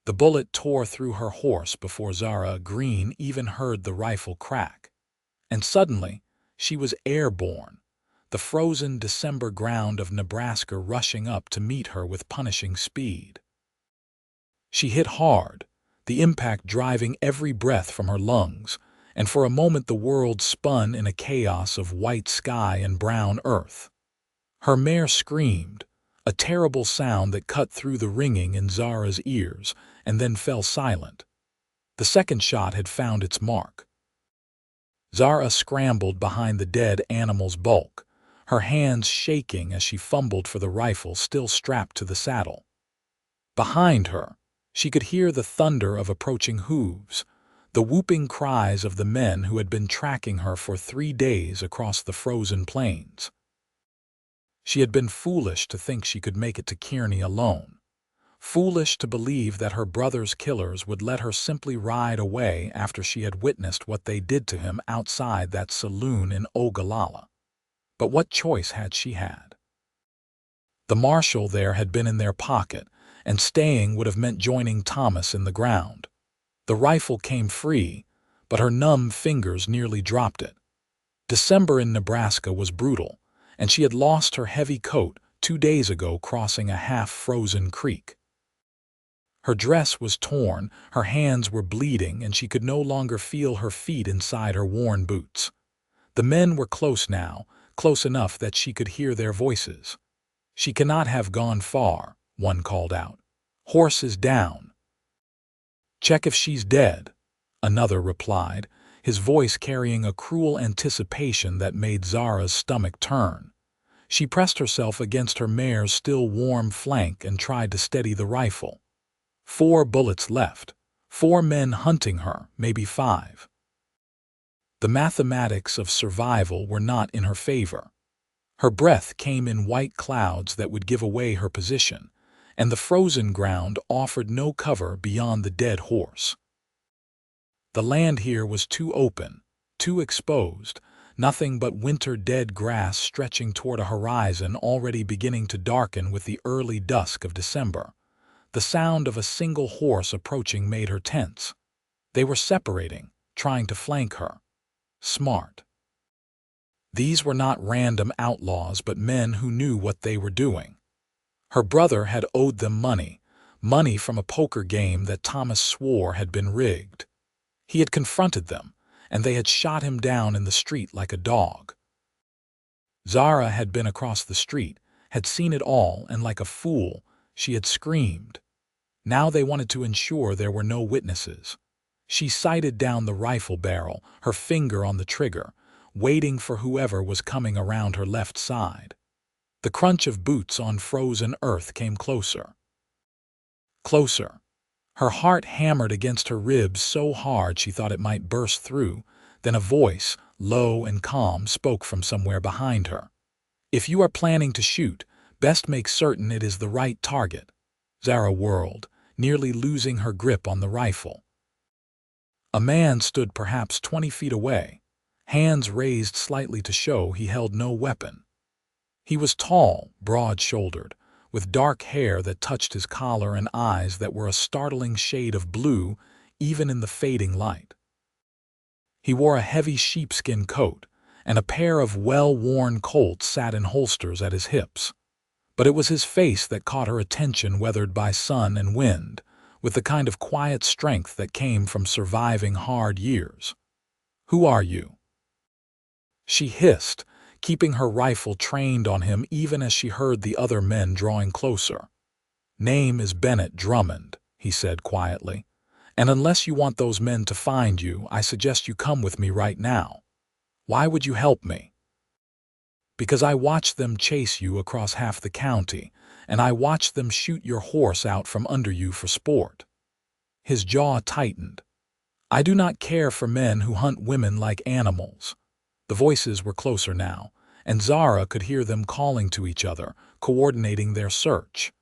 The bullet tore through her horse before Zara Greene even heard the rifle crack. And suddenly, she was airborne, the frozen December ground of Nebraska rushing up to meet her with punishing speed. She hit hard, the impact driving every breath from her lungs, and for a moment the world spun in a chaos of white sky and brown earth. Her mare screamed, a terrible sound that cut through the ringing in Zara's ears, and then fell silent. The second shot had found its mark. Zara scrambled behind the dead animal's bulk, her hands shaking as she fumbled for the rifle still strapped to the saddle. Behind her, she could hear the thunder of approaching hooves, the whooping cries of the men who had been tracking her for 3 days across the frozen plains. She had been foolish to think she could make it to Kearney alone, foolish to believe that her brother's killers would let her simply ride away after she had witnessed what they did to him outside that saloon in Ogallala. But what choice had she had? The marshal there had been in their pocket, and staying would have meant joining Thomas in the ground. The rifle came free, but her numb fingers nearly dropped it. December in Nebraska was brutal, and she had lost her heavy coat 2 days ago crossing a half-frozen creek. Her dress was torn, her hands were bleeding, and she could no longer feel her feet inside her worn boots. The men were close now, close enough that she could hear their voices. "She cannot have gone far," one called out. "Horse is down." "Check if she's dead," another replied, his voice carrying a cruel anticipation that made Zara's stomach turn. She pressed herself against her mare's still warm flank and tried to steady the rifle. 4 bullets left, 4 men hunting her, maybe 5. The mathematics of survival were not in her favor. Her breath came in white clouds that would give away her position, and the frozen ground offered no cover beyond the dead horse. The land here was too open, too exposed, nothing but winter-dead grass stretching toward a horizon already beginning to darken with the early dusk of December. The sound of a single horse approaching made her tense. They were separating, trying to flank her. Smart. These were not random outlaws, but men who knew what they were doing. Her brother had owed them money from a poker game that Thomas swore had been rigged. He had confronted them, and they had shot him down in the street like a dog. Zara had been across the street, had seen it all, and like a fool, she had screamed. Now they wanted to ensure there were no witnesses. She sighted down the rifle barrel, her finger on the trigger, waiting for whoever was coming around her left side. The crunch of boots on frozen earth came closer. Closer. Her heart hammered against her ribs so hard she thought it might burst through. Then a voice, low and calm, spoke from somewhere behind her. "If you are planning to shoot, best make certain it is the right target." Zara whirled, nearly losing her grip on the rifle. A man stood perhaps 20 feet away, hands raised slightly to show he held no weapon. He was tall, broad-shouldered, with dark hair that touched his collar and eyes that were a startling shade of blue even in the fading light. He wore a heavy sheepskin coat, and a pair of well-worn Colts sat in holsters at his hips. But it was his face that caught her attention, weathered by sun and wind, with the kind of quiet strength that came from surviving hard years. "Who are you?" she hissed, keeping her rifle trained on him even as she heard the other men drawing closer. "Name is Bennett Drummond," he said quietly, "and unless you want those men to find you, I suggest you come with me right now." "Why would you help me?" "Because I watched them chase you across half the county, and I watched them shoot your horse out from under you for sport." His jaw tightened. "I do not care for men who hunt women like animals." The voices were closer now, and Zara could hear them calling to each other, coordinating their search.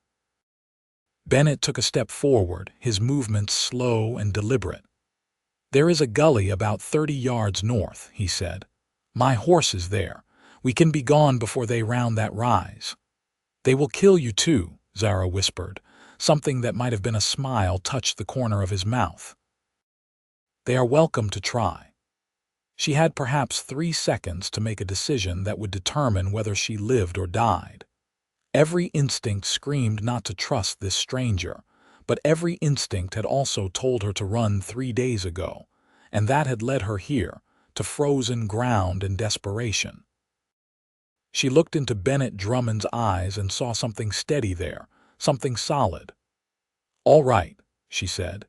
Bennett took a step forward, his movements slow and deliberate. "There is a gully about 30 yards north," he said. "My horse is there. We can be gone before they round that rise." "They will kill you too," Zara whispered, Something that might have been a smile touched the corner of his mouth. "They are welcome to try." She had perhaps 3 seconds to make a decision that would determine whether she lived or died. Every instinct screamed not to trust this stranger, but every instinct had also told her to run 3 days ago, and that had led her here, to frozen ground and desperation. She looked into Bennett Drummond's eyes and saw something steady there, something solid. "All right," she said.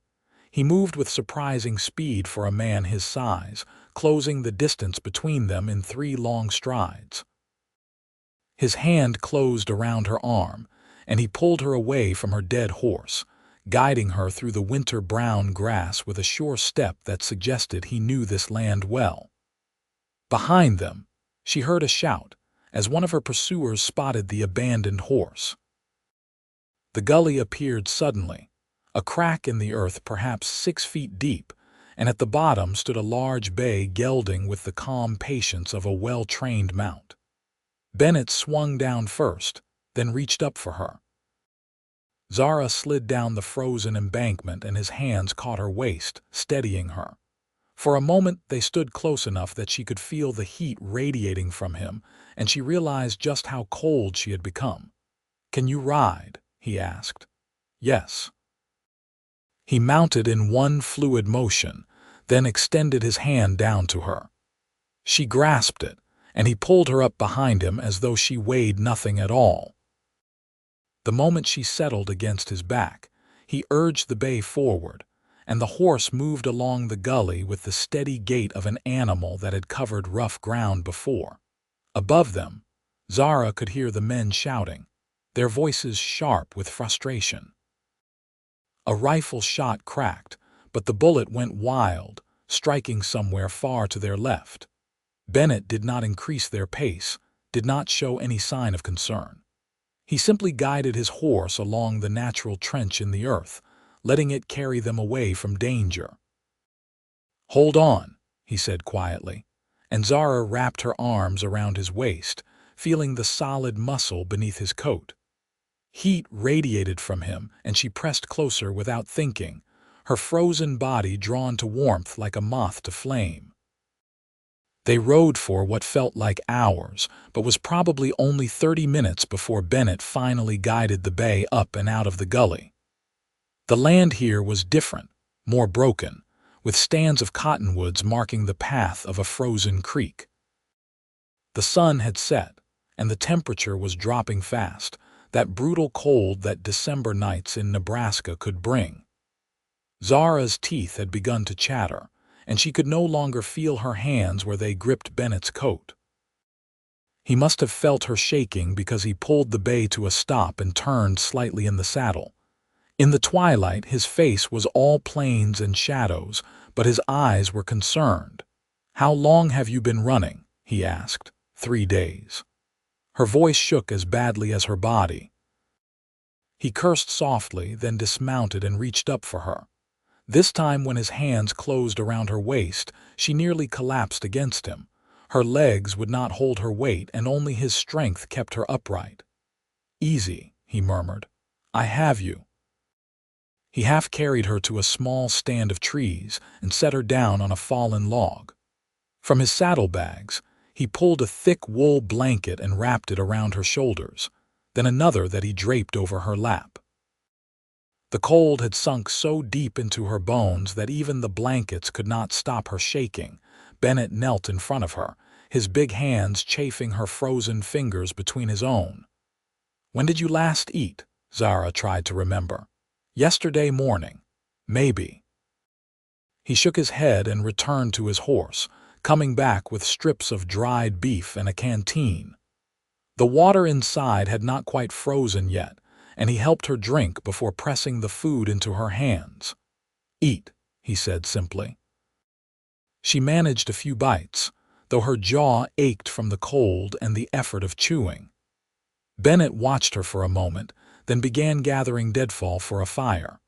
He moved with surprising speed for a man his size, closing the distance between them in 3 long strides. His hand closed around her arm, and he pulled her away from her dead horse, guiding her through the winter-brown grass with a sure step that suggested he knew this land well. Behind them, she heard a shout, as one of her pursuers spotted the abandoned horse. The gully appeared suddenly, a crack in the earth perhaps 6 feet deep, and at the bottom stood a large bay gelding with the calm patience of a well-trained mount. Bennett swung down first, then reached up for her. Zara slid down the frozen embankment and his hands caught her waist, steadying her. For a moment they stood close enough that she could feel the heat radiating from him, and she realized just how cold she had become. "Can you ride?" he asked. "Yes." He mounted in one fluid motion, then extended his hand down to her. She grasped it, and he pulled her up behind him as though she weighed nothing at all. The moment she settled against his back, he urged the bay forward, and the horse moved along the gully with the steady gait of an animal that had covered rough ground before. Above them, Zara could hear the men shouting, their voices sharp with frustration. A rifle shot cracked, but the bullet went wild, striking somewhere far to their left. Bennett did not increase their pace, did not show any sign of concern. He simply guided his horse along the natural trench in the earth, letting it carry them away from danger. "Hold on," he said quietly, and Zara wrapped her arms around his waist, feeling the solid muscle beneath his coat. Heat radiated from him, and she pressed closer without thinking, her frozen body drawn to warmth like a moth to flame. They rode for what felt like hours, but was probably only 30 minutes before Bennett finally guided the bay up and out of the gully. The land here was different, more broken, with stands of cottonwoods marking the path of a frozen creek. The sun had set, and the temperature was dropping fast, that brutal cold that December nights in Nebraska could bring. Zara's teeth had begun to chatter, and she could no longer feel her hands where they gripped Bennett's coat. He must have felt her shaking because he pulled the bay to a stop and turned slightly in the saddle. In the twilight, his face was all plains and shadows, but his eyes were concerned. "How long have you been running?" he asked. 3 days. Her voice shook as badly as her body. He cursed softly, then dismounted and reached up for her. This time when his hands closed around her waist, she nearly collapsed against him. Her legs would not hold her weight, and only his strength kept her upright. "Easy," he murmured. "I have you." He half carried her to a small stand of trees and set her down on a fallen log. From his saddlebags, he pulled a thick wool blanket and wrapped it around her shoulders, then another that he draped over her lap. The cold had sunk so deep into her bones that even the blankets could not stop her shaking. Bennett knelt in front of her, his big hands chafing her frozen fingers between his own. "When did you last eat?" Zara tried to remember. "Yesterday morning. Maybe." He shook his head and returned to his horse, coming back with strips of dried beef and a canteen. The water inside had not quite frozen yet, and he helped her drink before pressing the food into her hands. "Eat," he said simply. She managed a few bites, though her jaw ached from the cold and the effort of chewing. Bennett watched her for a moment, then began gathering deadfall for a fire.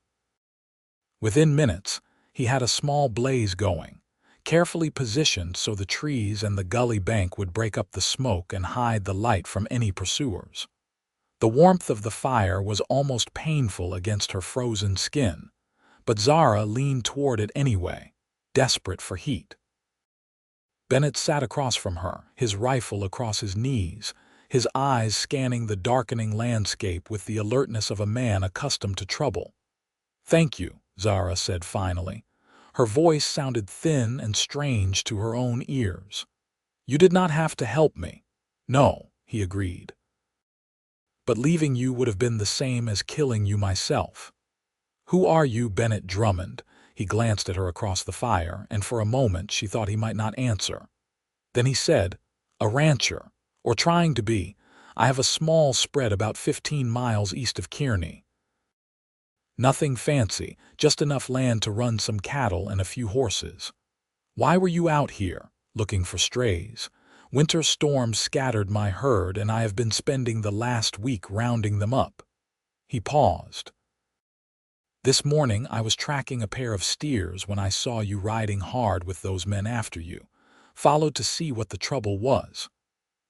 Within minutes, he had a small blaze going, carefully positioned so the trees and the gully bank would break up the smoke and hide the light from any pursuers. The warmth of the fire was almost painful against her frozen skin, but Zara leaned toward it anyway, desperate for heat. Bennett sat across from her, his rifle across his knees, his eyes scanning the darkening landscape with the alertness of a man accustomed to trouble. "Thank you," Zara said finally. Her voice sounded thin and strange to her own ears. "You did not have to help me." "No," he agreed. "But leaving you would have been the same as killing you myself." "Who are you, Bennett Drummond?" He glanced at her across the fire, and for a moment she thought he might not answer. Then he said, "A rancher, or trying to be. I have a small spread about 15 miles east of Kearney. Nothing fancy, just enough land to run some cattle and a few horses." "Why were you out here?" "Looking for strays. Winter storms scattered my herd, and I have been spending the last week rounding them up." He paused. "This morning I was tracking a pair of steers when I saw you riding hard with those men after you. Followed to see what the trouble was.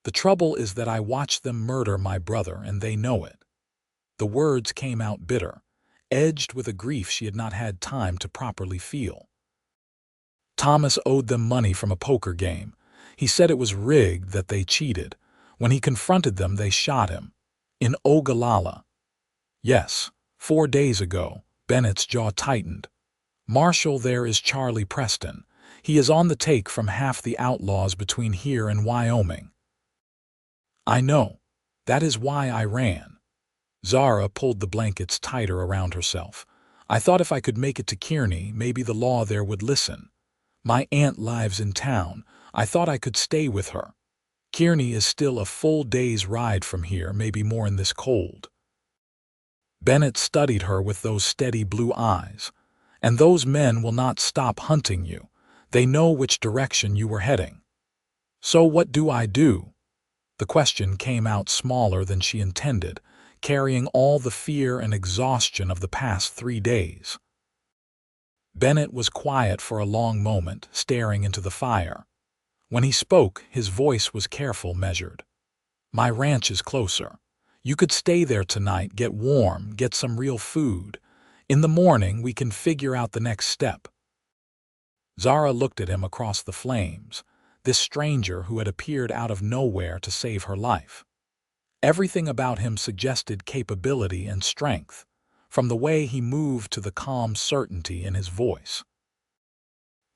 The trouble is that I watched them murder my brother, and they know it." The words came out bitter, edged with a grief she had not had time to properly feel. "Thomas owed them money from a poker game. He said it was rigged, that they cheated. When he confronted them, they shot him. In Ogallala." "Yes, 4 days ago." Bennett's jaw tightened. "Marshal there is Charlie Preston. He is on the take from half the outlaws between here and Wyoming." "I know. That is why I ran." Zara pulled the blankets tighter around herself. "I thought if I could make it to Kearney, maybe the law there would listen. My aunt lives in town. I thought I could stay with her. Kearney is still a full day's ride from here, maybe more in this cold." Bennett studied her with those steady blue eyes. "And those men will not stop hunting you. They know which direction you were heading." "So what do I do?" The question came out smaller than she intended, carrying all the fear and exhaustion of the past 3 days. Bennett was quiet for a long moment, staring into the fire. When he spoke, his voice was careful, measured. "My ranch is closer. You could stay there tonight, get warm, get some real food. In the morning, we can figure out the next step." Zara looked at him across the flames, this stranger who had appeared out of nowhere to save her life. Everything about him suggested capability and strength, from the way he moved to the calm certainty in his voice.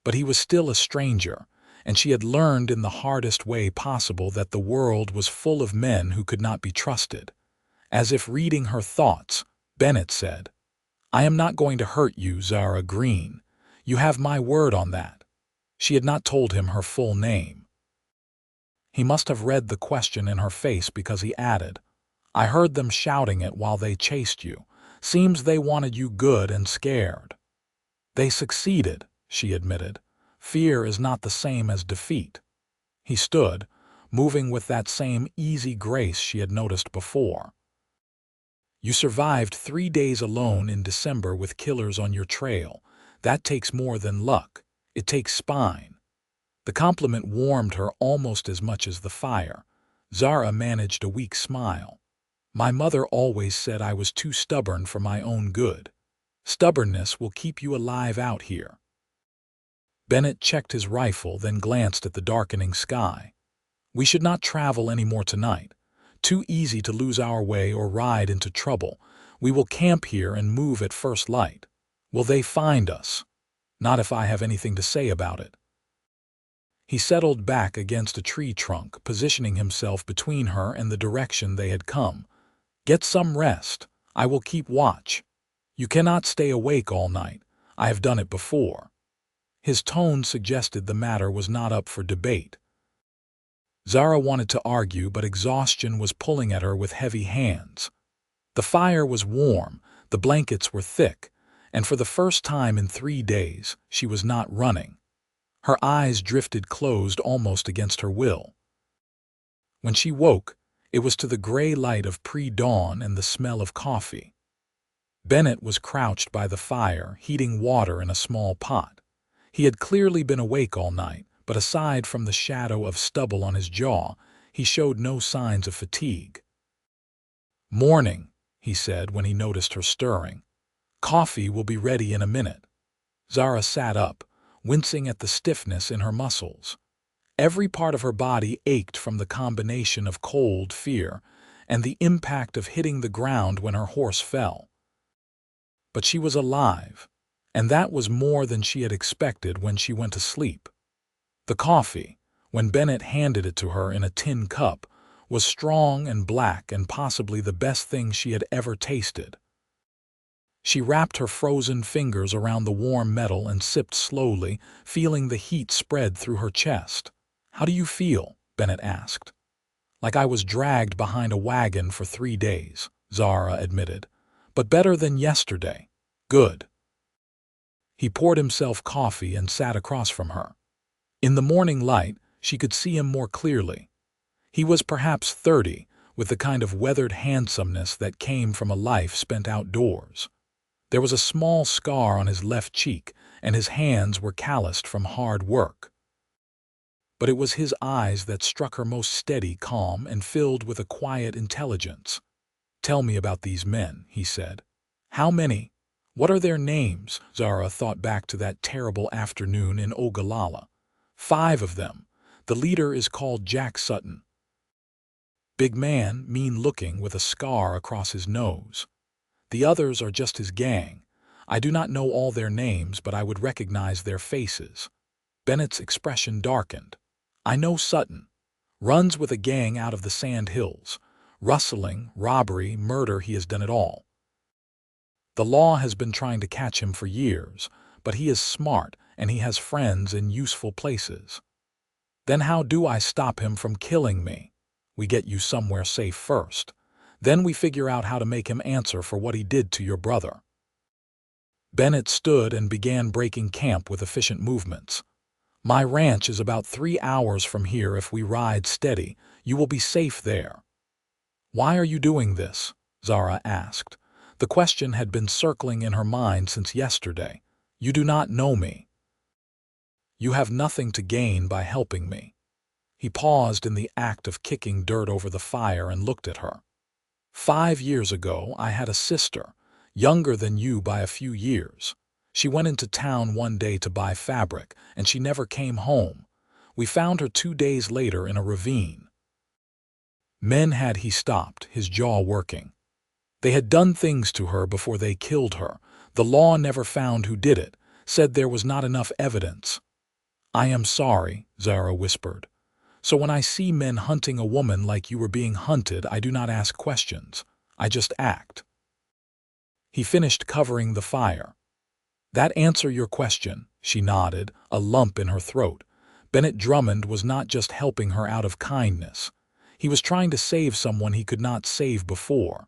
But he was still a stranger, and she had learned in the hardest way possible that the world was full of men who could not be trusted. As if reading her thoughts, Bennett said, "I am not going to hurt you, Zara Greene. You have my word on that." She had not told him her full name. He must have read the question in her face, because he added, "I heard them shouting it while they chased you. Seems they wanted you good and scared." "They succeeded," she admitted. "Fear is not the same as defeat." He stood, moving with that same easy grace she had noticed before. "You survived 3 days alone in December with killers on your trail. That takes more than luck. It takes spine." The compliment warmed her almost as much as the fire. Zara managed a weak smile. "My mother always said I was too stubborn for my own good. Stubbornness will keep you alive out here." Bennett checked his rifle, then glanced at the darkening sky. "We should not travel any more tonight. Too easy to lose our way or ride into trouble. We will camp here and move at first light." "Will they find us?" "Not if I have anything to say about it." He settled back against a tree trunk, positioning himself between her and the direction they had come. "Get some rest. I will keep watch. You cannot stay awake all night. I have done it before." His tone suggested the matter was not up for debate. Zara wanted to argue, but exhaustion was pulling at her with heavy hands. The fire was warm, the blankets were thick, and for the first time in 3 days, she was not running. Her eyes drifted closed almost against her will. When she woke, it was to the gray light of pre-dawn and the smell of coffee. Bennett was crouched by the fire, heating water in a small pot. He had clearly been awake all night, but aside from the shadow of stubble on his jaw, he showed no signs of fatigue. "Morning," he said when he noticed her stirring. "Coffee will be ready in a minute." Zara sat up, wincing at the stiffness in her muscles. Every part of her body ached from the combination of cold, fear, and the impact of hitting the ground when her horse fell. But she was alive, and that was more than she had expected when she went to sleep. The coffee, when Bennett handed it to her in a tin cup, was strong and black and possibly the best thing she had ever tasted. She wrapped her frozen fingers around the warm metal and sipped slowly, feeling the heat spread through her chest. "How do you feel?" Bennett asked. "Like I was dragged behind a wagon for 3 days," Zara admitted. "But better than yesterday." "Good." He poured himself coffee and sat across from her. In the morning light, she could see him more clearly. He was perhaps 30, with the kind of weathered handsomeness that came from a life spent outdoors. There was a small scar on his left cheek, and his hands were calloused from hard work. But it was his eyes that struck her most steady, calm, and filled with a quiet intelligence. "Tell me about these men," he said. "How many? What are their names?" Zara thought back to that terrible afternoon in Ogallala. 5 of them. The leader is called Jack Sutton. Big man, mean-looking, with a scar across his nose. The others are just his gang. I do not know all their names, but I would recognize their faces. Bennett's expression darkened. "I know Sutton. Runs with a gang out of the Sand Hills. Rustling, robbery, murder, he has done it all. The law has been trying to catch him for years, but he is smart and he has friends in useful places." "Then how do I stop him from killing me?" "We get you somewhere safe first. Then we figure out how to make him answer for what he did to your brother." Bennett stood and began breaking camp with efficient movements. "My ranch is about 3 hours from here. If we ride steady, you will be safe there." "Why are you doing this?" Zara asked. The question had been circling in her mind since yesterday. "You do not know me. You have nothing to gain by helping me." He paused in the act of kicking dirt over the fire and looked at her. 5 years ago, I had a sister, younger than you by a few years. She went into town one day to buy fabric, and she never came home. We found her 2 days later in a ravine. Men had," he stopped, his jaw working. "They had done things to her before they killed her. The law never found who did it, said there was not enough evidence." "I am sorry," Zara whispered. "So when I see men hunting a woman like you were being hunted, I do not ask questions. I just act." He finished covering the fire. "That answer your question?" She nodded, a lump in her throat. Bennett Drummond was not just helping her out of kindness. He was trying to save someone he could not save before.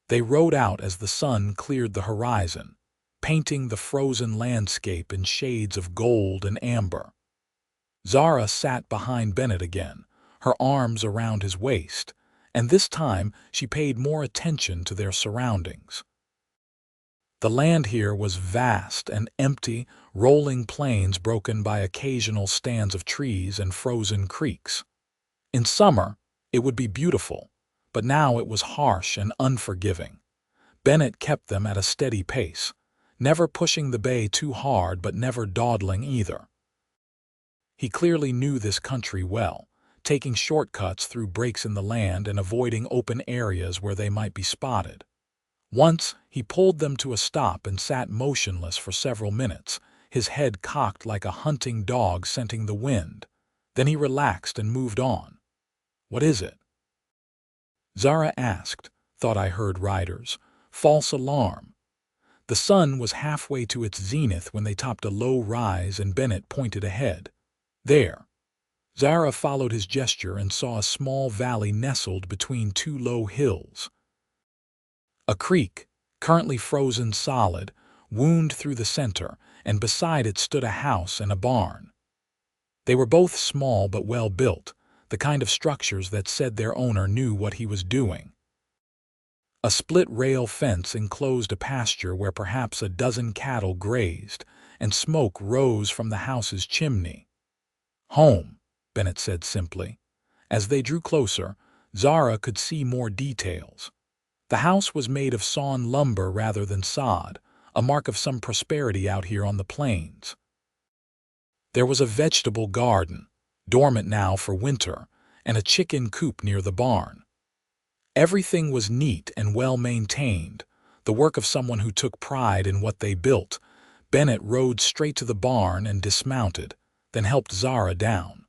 They rode out as the sun cleared the horizon, painting the frozen landscape in shades of gold and amber. Zara sat behind Bennett again, her arms around his waist, and this time she paid more attention to their surroundings. The land here was vast and empty, rolling plains broken by occasional stands of trees and frozen creeks. In summer, it would be beautiful, but now it was harsh and unforgiving. Bennett kept them at a steady pace, never pushing the bay too hard but never dawdling either. He clearly knew this country well, taking shortcuts through breaks in the land and avoiding open areas where they might be spotted. Once, he pulled them to a stop and sat motionless for several minutes, his head cocked like a hunting dog scenting the wind. Then he relaxed and moved on. "What is it?" Zara asked. "Thought I heard riders. False alarm." The sun was halfway to its zenith when they topped a low rise and Bennett pointed ahead. "There." Zara followed his gesture and saw a small valley nestled between 2 low hills. A creek, currently frozen solid, wound through the center, and beside it stood a house and a barn. They were both small but well built, the kind of structures that said their owner knew what he was doing. A split-rail fence enclosed a pasture where perhaps a dozen cattle grazed, and smoke rose from the house's chimney. "Home," Bennett said simply. As they drew closer, Zara could see more details. The house was made of sawn lumber rather than sod, a mark of some prosperity out here on the plains. There was a vegetable garden, dormant now for winter, and a chicken coop near the barn. Everything was neat and well maintained, the work of someone who took pride in what they built. Bennett rode straight to the barn and dismounted, then helped Zara down.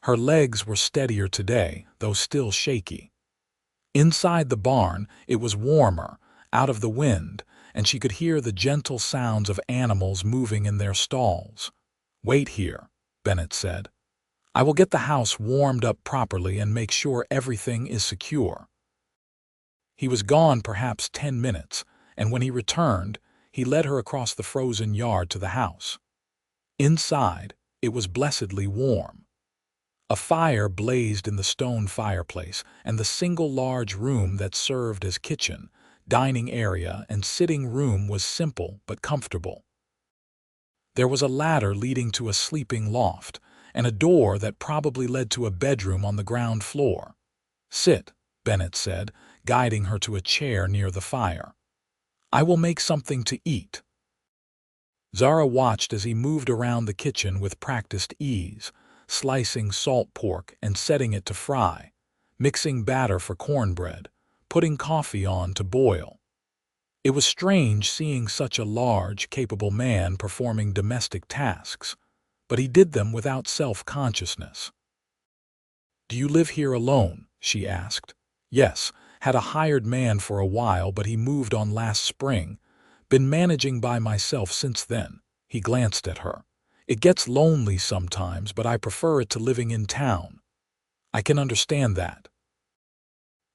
Her legs were steadier today, though still shaky. Inside the barn, it was warmer, out of the wind, and she could hear the gentle sounds of animals moving in their stalls. "Wait here," Bennett said. "I will get the house warmed up properly and make sure everything is secure." He was gone perhaps 10 minutes, and when he returned, he led her across the frozen yard to the house. Inside, it was blessedly warm. A fire blazed in the stone fireplace, and the single large room that served as kitchen, dining area, and sitting room was simple but comfortable. There was a ladder leading to a sleeping loft, and a door that probably led to a bedroom on the ground floor. "Sit," Bennett said, guiding her to a chair near the fire. "I will make something to eat." Zara watched as he moved around the kitchen with practiced ease, slicing salt pork and setting it to fry, mixing batter for cornbread, putting coffee on to boil. It was strange seeing such a large, capable man performing domestic tasks, but he did them without self-consciousness. "Do you live here alone?" she asked. "Yes, had a hired man for a while, but he moved on last spring. Been managing by myself since then." He glanced at her. "It gets lonely sometimes, but I prefer it to living in town." "I can understand that."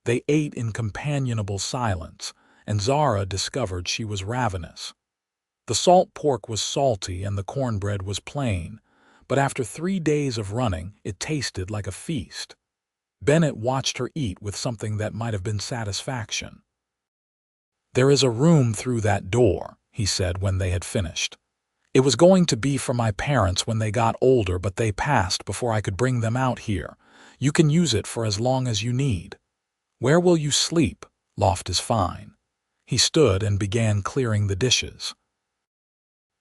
They ate in companionable silence, and Zara discovered she was ravenous. The salt pork was salty and the cornbread was plain, but after 3 days of running, it tasted like a feast. Bennett watched her eat with something that might have been satisfaction. "There is a room through that door," he said when they had finished. "It was going to be for my parents when they got older, but they passed before I could bring them out here. You can use it for as long as you need." "Where will you sleep?" "Loft is fine." He stood and began clearing the dishes.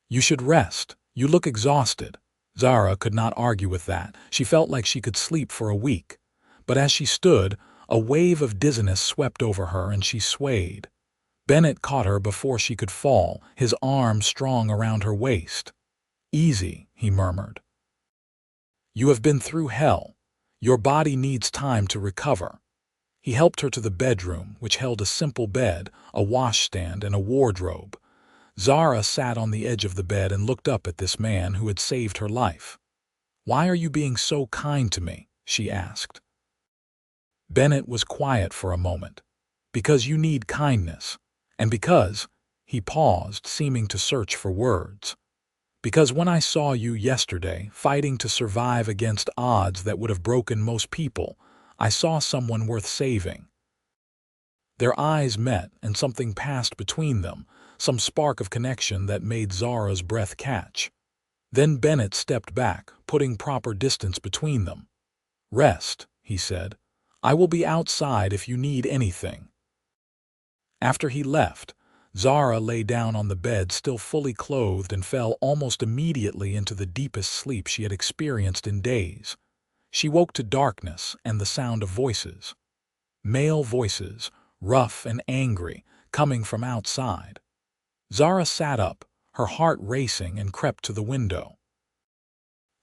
"You should rest. You look exhausted." Zara could not argue with that. She felt like she could sleep for a week. But as she stood, a wave of dizziness swept over her and she swayed. Bennett caught her before she could fall, his arm strong around her waist. "Easy," he murmured. "You have been through hell. Your body needs time to recover." He helped her to the bedroom, which held a simple bed, a washstand, and a wardrobe. Zara sat on the edge of the bed and looked up at this man who had saved her life. "Why are you being so kind to me?" she asked. Bennett was quiet for a moment. "Because you need kindness. And because," he paused, seeming to search for words, "because when I saw you yesterday, fighting to survive against odds that would have broken most people, I saw someone worth saving." Their eyes met, and something passed between them, some spark of connection that made Zara's breath catch. Then Bennett stepped back, putting proper distance between them. "Rest," he said. "I will be outside if you need anything." After he left, Zara lay down on the bed still fully clothed and fell almost immediately into the deepest sleep she had experienced in days. She woke to darkness and the sound of voices. Male voices, rough and angry, coming from outside. Zara sat up, her heart racing, and crept to the window.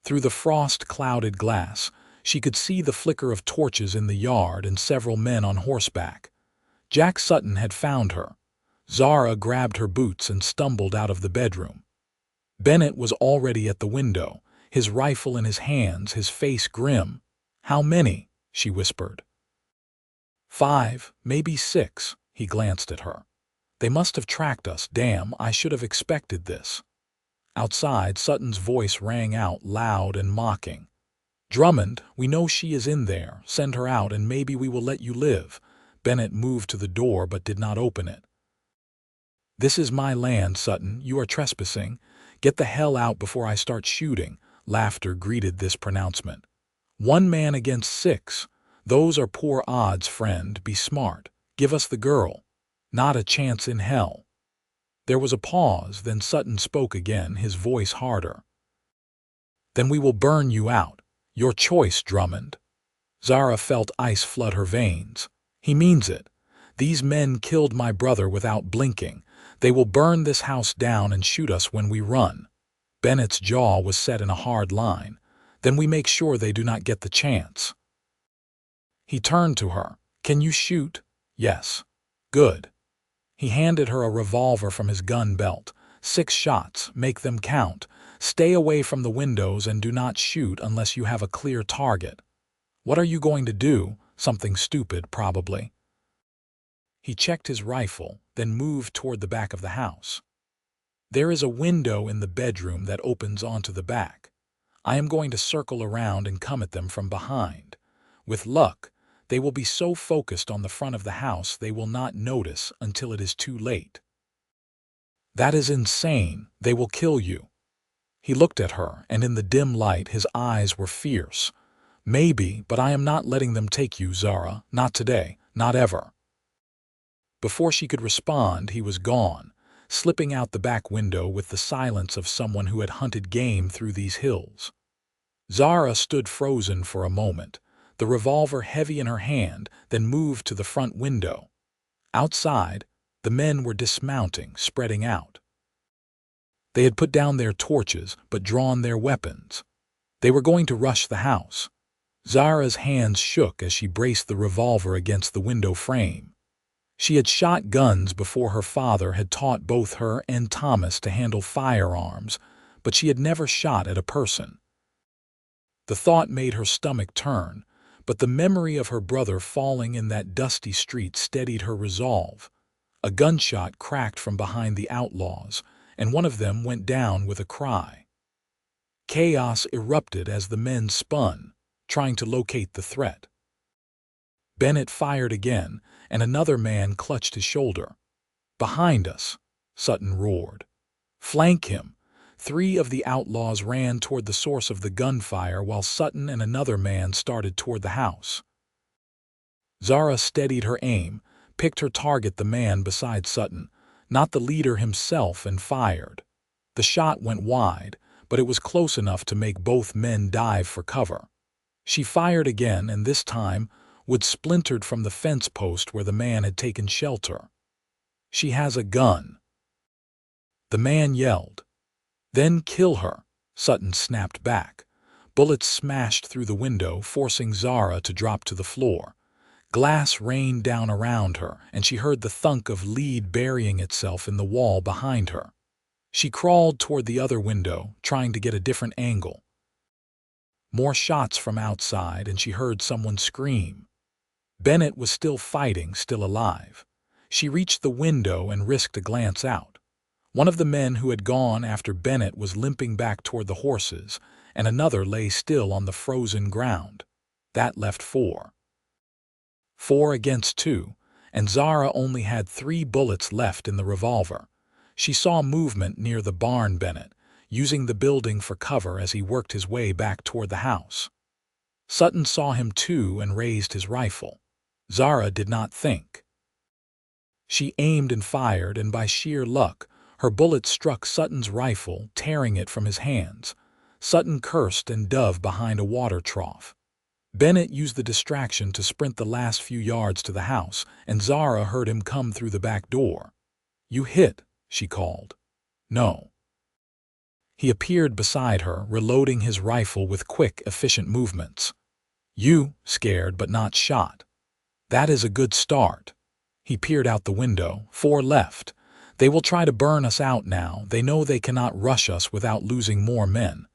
Through the frost-clouded glass, she could see the flicker of torches in the yard and several men on horseback. Jack Sutton had found her. Zara grabbed her boots and stumbled out of the bedroom. Bennett was already at the window, his rifle in his hands, his face grim. "How many?" she whispered. "5, maybe 6, he glanced at her. "They must have tracked us. Damn, I should have expected this." Outside, Sutton's voice rang out loud and mocking. "Drummond, we know she is in there. Send her out and maybe we will let you live." Bennett moved to the door but did not open it. "This is my land, Sutton. You are trespassing. Get the hell out before I start shooting." Laughter greeted this pronouncement. 1 man against 6. Those are poor odds, friend. Be smart. Give us the girl. Not a chance in hell. There was a pause, then Sutton spoke again, his voice harder. Then we will burn you out. Your choice, Drummond. Zara felt ice flood her veins. He means it. These men killed my brother without blinking. They will burn this house down and shoot us when we run. Bennett's jaw was set in a hard line. Then we make sure they do not get the chance. He turned to her. Can you shoot? Yes. Good. He handed her a revolver from his gun belt. 6 shots. Make them count. Stay away from the windows and do not shoot unless you have a clear target. What are you going to do? Something stupid, probably. He checked his rifle, then moved toward the back of the house. There is a window in the bedroom that opens onto the back. I am going to circle around and come at them from behind. With luck, they will be so focused on the front of the house they will not notice until it is too late. That is insane. They will kill you. He looked at her, and in the dim light his eyes were fierce. Maybe, but I am not letting them take you, Zara. Not today. Not ever. Before she could respond, he was gone, slipping out the back window with the silence of someone who had hunted game through these hills. Zara stood frozen for a moment, the revolver heavy in her hand, then moved to the front window. Outside, the men were dismounting, spreading out. They had put down their torches, but drawn their weapons. They were going to rush the house. Zara's hands shook as she braced the revolver against the window frame. She had shot guns before her father had taught both her and Thomas to handle firearms, but she had never shot at a person. The thought made her stomach turn, but the memory of her brother falling in that dusty street steadied her resolve. A gunshot cracked from behind the outlaws, and one of them went down with a cry. Chaos erupted as the men spun, trying to locate the threat. Bennett fired again, and another man clutched his shoulder. Behind us, Sutton roared. Flank him. 3 of the outlaws ran toward the source of the gunfire while Sutton and another man started toward the house. Zara steadied her aim, picked her target, the man beside Sutton, not the leader himself, and fired. The shot went wide, but it was close enough to make both men dive for cover. She fired again, and this time wood splintered from the fence post where the man had taken shelter. She has a gun. The man yelled. Then kill her, Sutton snapped back. Bullets smashed through the window, forcing Zara to drop to the floor. Glass rained down around her, and she heard the thunk of lead burying itself in the wall behind her. She crawled toward the other window, trying to get a different angle. More shots from outside, and she heard someone scream. Bennett was still fighting, still alive. She reached the window and risked a glance out. One of the men who had gone after Bennett was limping back toward the horses, and another lay still on the frozen ground. That left 4. 4 against 2, and Zara only had 3 bullets left in the revolver. She saw movement near the barn. Bennett, using the building for cover as he worked his way back toward the house. Sutton saw him too and raised his rifle. Zara did not think. She aimed and fired, and by sheer luck, her bullet struck Sutton's rifle, tearing it from his hands. Sutton cursed and dove behind a water trough. Bennett used the distraction to sprint the last few yards to the house, and Zara heard him come through the back door. "You hit," she called. "No." He appeared beside her, reloading his rifle with quick, efficient movements. "You, scared but not shot. That is a good start." He peered out the window. 4 left. They will try to burn us out now. They know they cannot rush us without losing more men.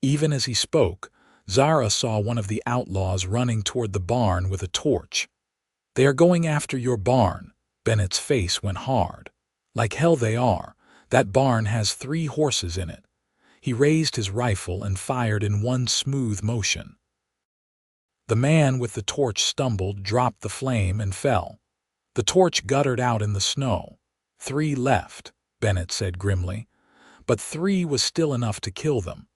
Even as he spoke, Zara saw one of the outlaws running toward the barn with a torch. "They are going after your barn." Bennett's face went hard. "Like hell they are. That barn has 3 horses in it." He raised his rifle and fired in one smooth motion. The man with the torch stumbled, dropped the flame, and fell. The torch guttered out in the snow. 3 left, Bennett said grimly. But 3 was still enough to kill them.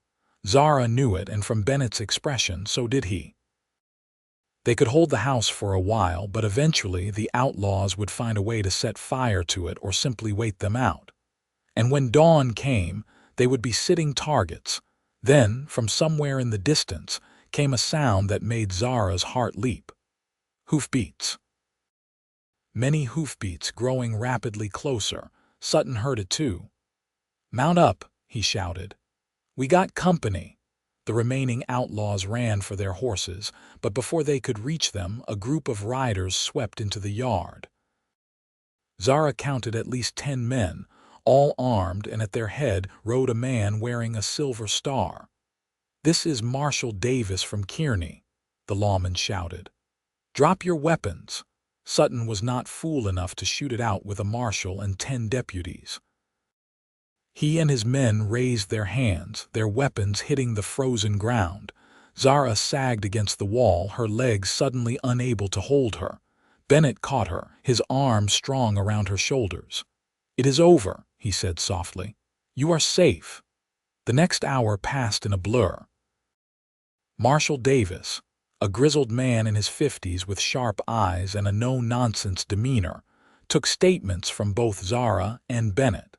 Zara knew it, and from Bennett's expression, so did he. They could hold the house for a while, but eventually the outlaws would find a way to set fire to it or simply wait them out. And when dawn came, they would be sitting targets. Then, from somewhere in the distance, came a sound that made Zara's heart leap. Hoofbeats. Many hoofbeats growing rapidly closer. Sutton heard it too. "Mount up," he shouted. "We got company." The remaining outlaws ran for their horses, but before they could reach them, a group of riders swept into the yard. Zara counted at least 10 men, all armed, and at their head rode a man wearing a silver star. "This is Marshal Davis from Kearney," the lawman shouted. "Drop your weapons." Sutton was not fool enough to shoot it out with a marshal and 10 deputies. He and his men raised their hands, their weapons hitting the frozen ground. Zara sagged against the wall, her legs suddenly unable to hold her. Bennett caught her, his arms strong around her shoulders. "It is over," he said softly. "You are safe." The next hour passed in a blur. Marshal Davis, a grizzled man in his 50s with sharp eyes and a no-nonsense demeanor, took statements from both Zara and Bennett.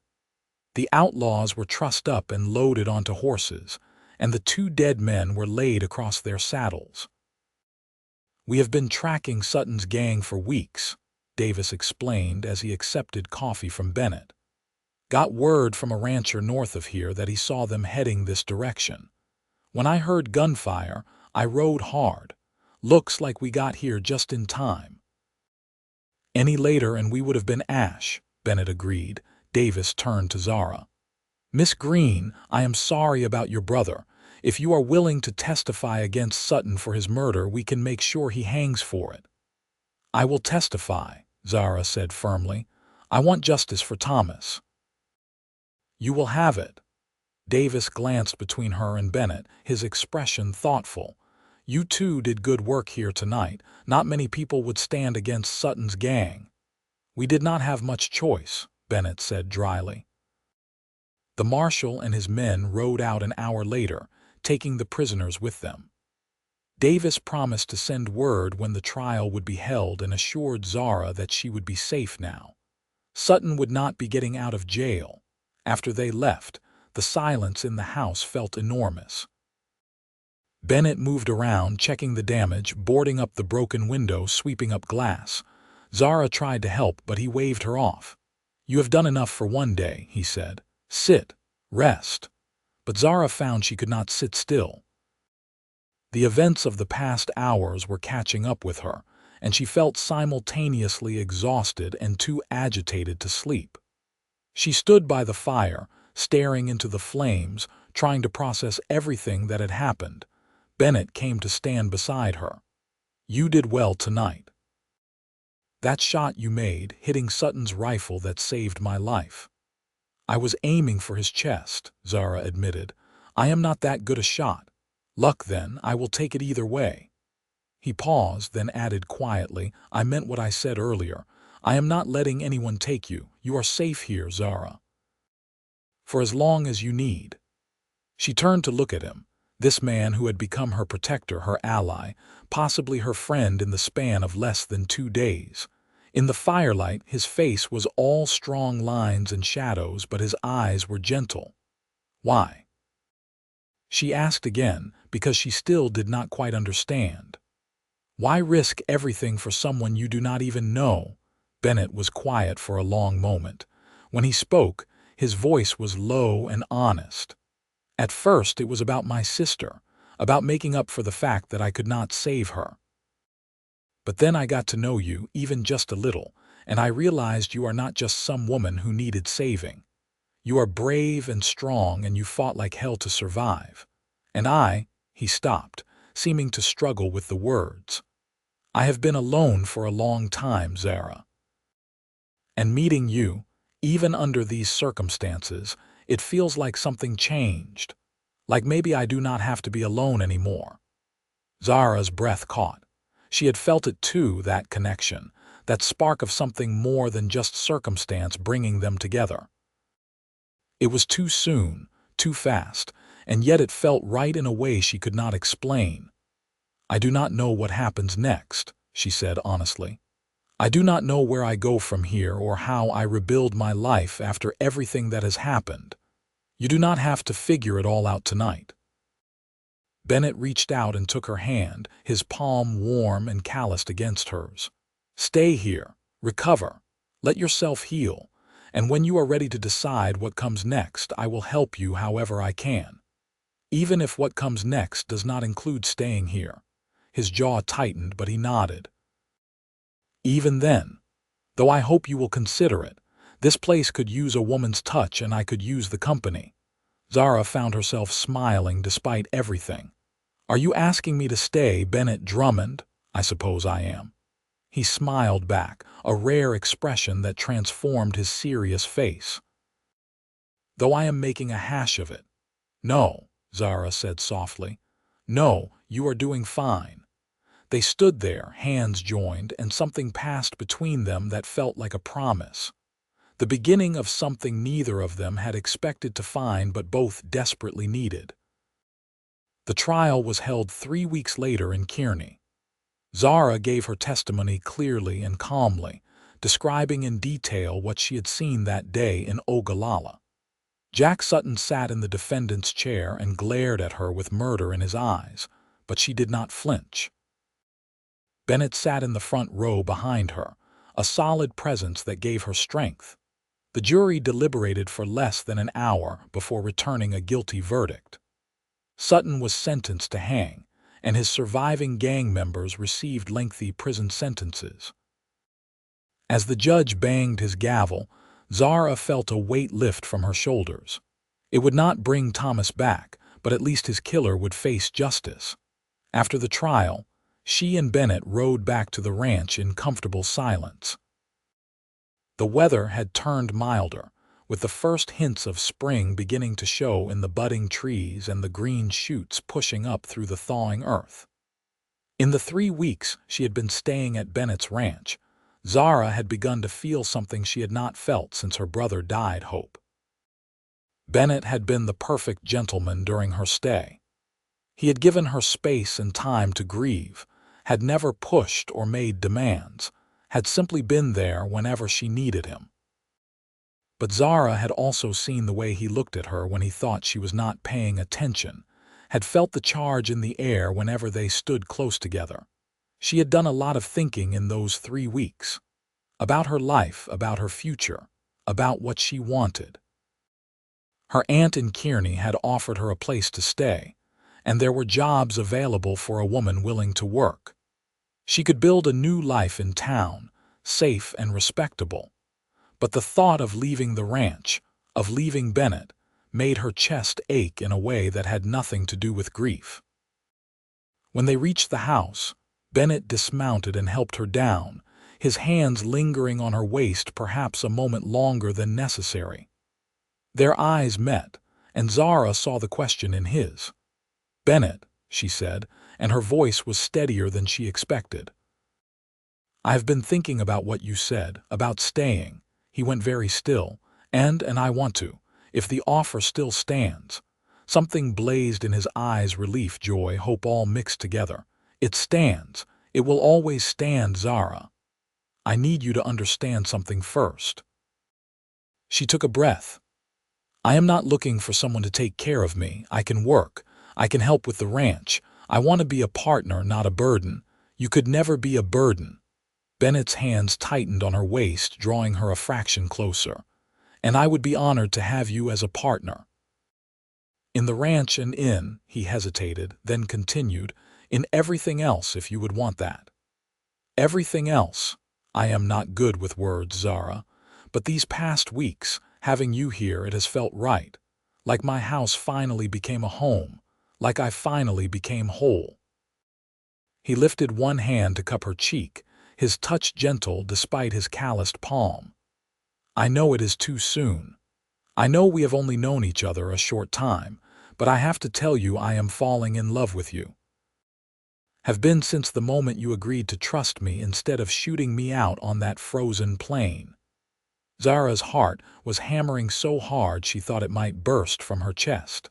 The outlaws were trussed up and loaded onto horses, and the 2 dead men were laid across their saddles. "We have been tracking Sutton's gang for weeks," Davis explained as he accepted coffee from Bennett. "Got word from a rancher north of here that he saw them heading this direction. When I heard gunfire, I rode hard. Looks like we got here just in time." "Any later and we would have been ash," Bennett agreed. Davis turned to Zara. "Miss Greene, I am sorry about your brother. If you are willing to testify against Sutton for his murder, we can make sure he hangs for it." "I will testify," Zara said firmly. "I want justice for Thomas." "You will have it." Davis glanced between her and Bennett, his expression thoughtful. "You two did good work here tonight. Not many people would stand against Sutton's gang." "We did not have much choice," Bennett said dryly. The marshal and his men rode out an hour later, taking the prisoners with them. Davis promised to send word when the trial would be held and assured Zara that she would be safe now. Sutton would not be getting out of jail. After they left, the silence in the house felt enormous. Bennett moved around, checking the damage, boarding up the broken window, sweeping up glass. Zara tried to help, but he waved her off. "You have done enough for one day," he said. "Sit, rest." But Zara found she could not sit still. The events of the past hours were catching up with her, and she felt simultaneously exhausted and too agitated to sleep. She stood by the fire, staring into the flames, trying to process everything that had happened. Bennett came to stand beside her. "You did well tonight. That shot you made, hitting Sutton's rifle, that saved my life." "I was aiming for his chest," Zara admitted. "I am not that good a shot. Luck then, I will take it either way." He paused, then added quietly, "I meant what I said earlier. I am not letting anyone take you. You are safe here, Zara. For as long as you need." She turned to look at him, this man who had become her protector, her ally, possibly her friend in the span of less than 2 days. In the firelight, his face was all strong lines and shadows, but his eyes were gentle. "Why?" she asked again, because she still did not quite understand. "Why risk everything for someone you do not even know?" Bennett was quiet for a long moment. When he spoke, his voice was low and honest. "At first it was about my sister, about making up for the fact that I could not save her. But then I got to know you, even just a little, and I realized you are not just some woman who needed saving. You are brave and strong, and you fought like hell to survive. And he stopped, seeming to struggle with the words. "I have been alone for a long time, Zara. And meeting you, even under these circumstances, it feels like something changed. Like maybe I do not have to be alone anymore." Zara's breath caught. She had felt it too, that connection, that spark of something more than just circumstance bringing them together. It was too soon, too fast, and yet it felt right in a way she could not explain. I do not know what happens next, she said honestly. I do not know where I go from here or how I rebuild my life after everything that has happened. You do not have to figure it all out tonight. Bennett reached out and took her hand, his palm warm and calloused against hers. Stay here, recover, let yourself heal, and when you are ready to decide what comes next, I will help you however I can. Even if what comes next does not include staying here. His jaw tightened, but he nodded. Even then, though I hope you will consider it, this place could use a woman's touch and I could use the company. Zara found herself smiling despite everything. Are you asking me to stay, Bennett Drummond? I suppose I am. He smiled back, a rare expression that transformed his serious face. Though I am making a hash of it. No, Zara said softly. No, you are doing fine. They stood there, hands joined, and something passed between them that felt like a promise. The beginning of something neither of them had expected to find but both desperately needed. The trial was held 3 weeks later in Kearney. Zara gave her testimony clearly and calmly, describing in detail what she had seen that day in Ogallala. Jack Sutton sat in the defendant's chair and glared at her with murder in his eyes, but she did not flinch. Bennett sat in the front row behind her, a solid presence that gave her strength. The jury deliberated for less than an hour before returning a guilty verdict. Sutton was sentenced to hang, and his surviving gang members received lengthy prison sentences. As the judge banged his gavel, Zara felt a weight lift from her shoulders. It would not bring Thomas back, but at least his killer would face justice. After the trial, she and Bennett rode back to the ranch in comfortable silence. The weather had turned milder, with the first hints of spring beginning to show in the budding trees and the green shoots pushing up through the thawing earth. In the 3 weeks she had been staying at Bennett's ranch, Zara had begun to feel something she had not felt since her brother died, hope. Bennett had been the perfect gentleman during her stay. He had given her space and time to grieve, had never pushed or made demands, had simply been there whenever she needed him. But Zara had also seen the way he looked at her when he thought she was not paying attention, had felt the charge in the air whenever they stood close together. She had done a lot of thinking in those 3 weeks. About her life, about her future, about what she wanted. Her aunt in Kearney had offered her a place to stay, and there were jobs available for a woman willing to work. She could build a new life in town, safe and respectable. But the thought of leaving the ranch, of leaving Bennett, made her chest ache in a way that had nothing to do with grief. When they reached the house, Bennett dismounted and helped her down, his hands lingering on her waist perhaps a moment longer than necessary. Their eyes met, and Zara saw the question in his. "Bennett," she said, and her voice was steadier than she expected. "I have been thinking about what you said, about staying." He went very still, and I want to, if the offer still stands. Something blazed in his eyes, relief, joy, hope all mixed together. It stands. It will always stand, Zara. I need you to understand something first. She took a breath. I am not looking for someone to take care of me. I can work. I can help with the ranch. I want to be a partner, not a burden. You could never be a burden. Bennett's hands tightened on her waist, drawing her a fraction closer. And I would be honored to have you as a partner. In the ranch and in, he hesitated, then continued, in everything else if you would want that. Everything else. I am not good with words, Zara, but these past weeks, having you here, it has felt right. Like my house finally became a home, like I finally became whole. He lifted one hand to cup her cheek, his touch gentle despite his calloused palm. I know it is too soon. I know we have only known each other a short time, but I have to tell you I am falling in love with you. Have been since the moment you agreed to trust me instead of shooting me out on that frozen plain. Zara's heart was hammering so hard she thought it might burst from her chest.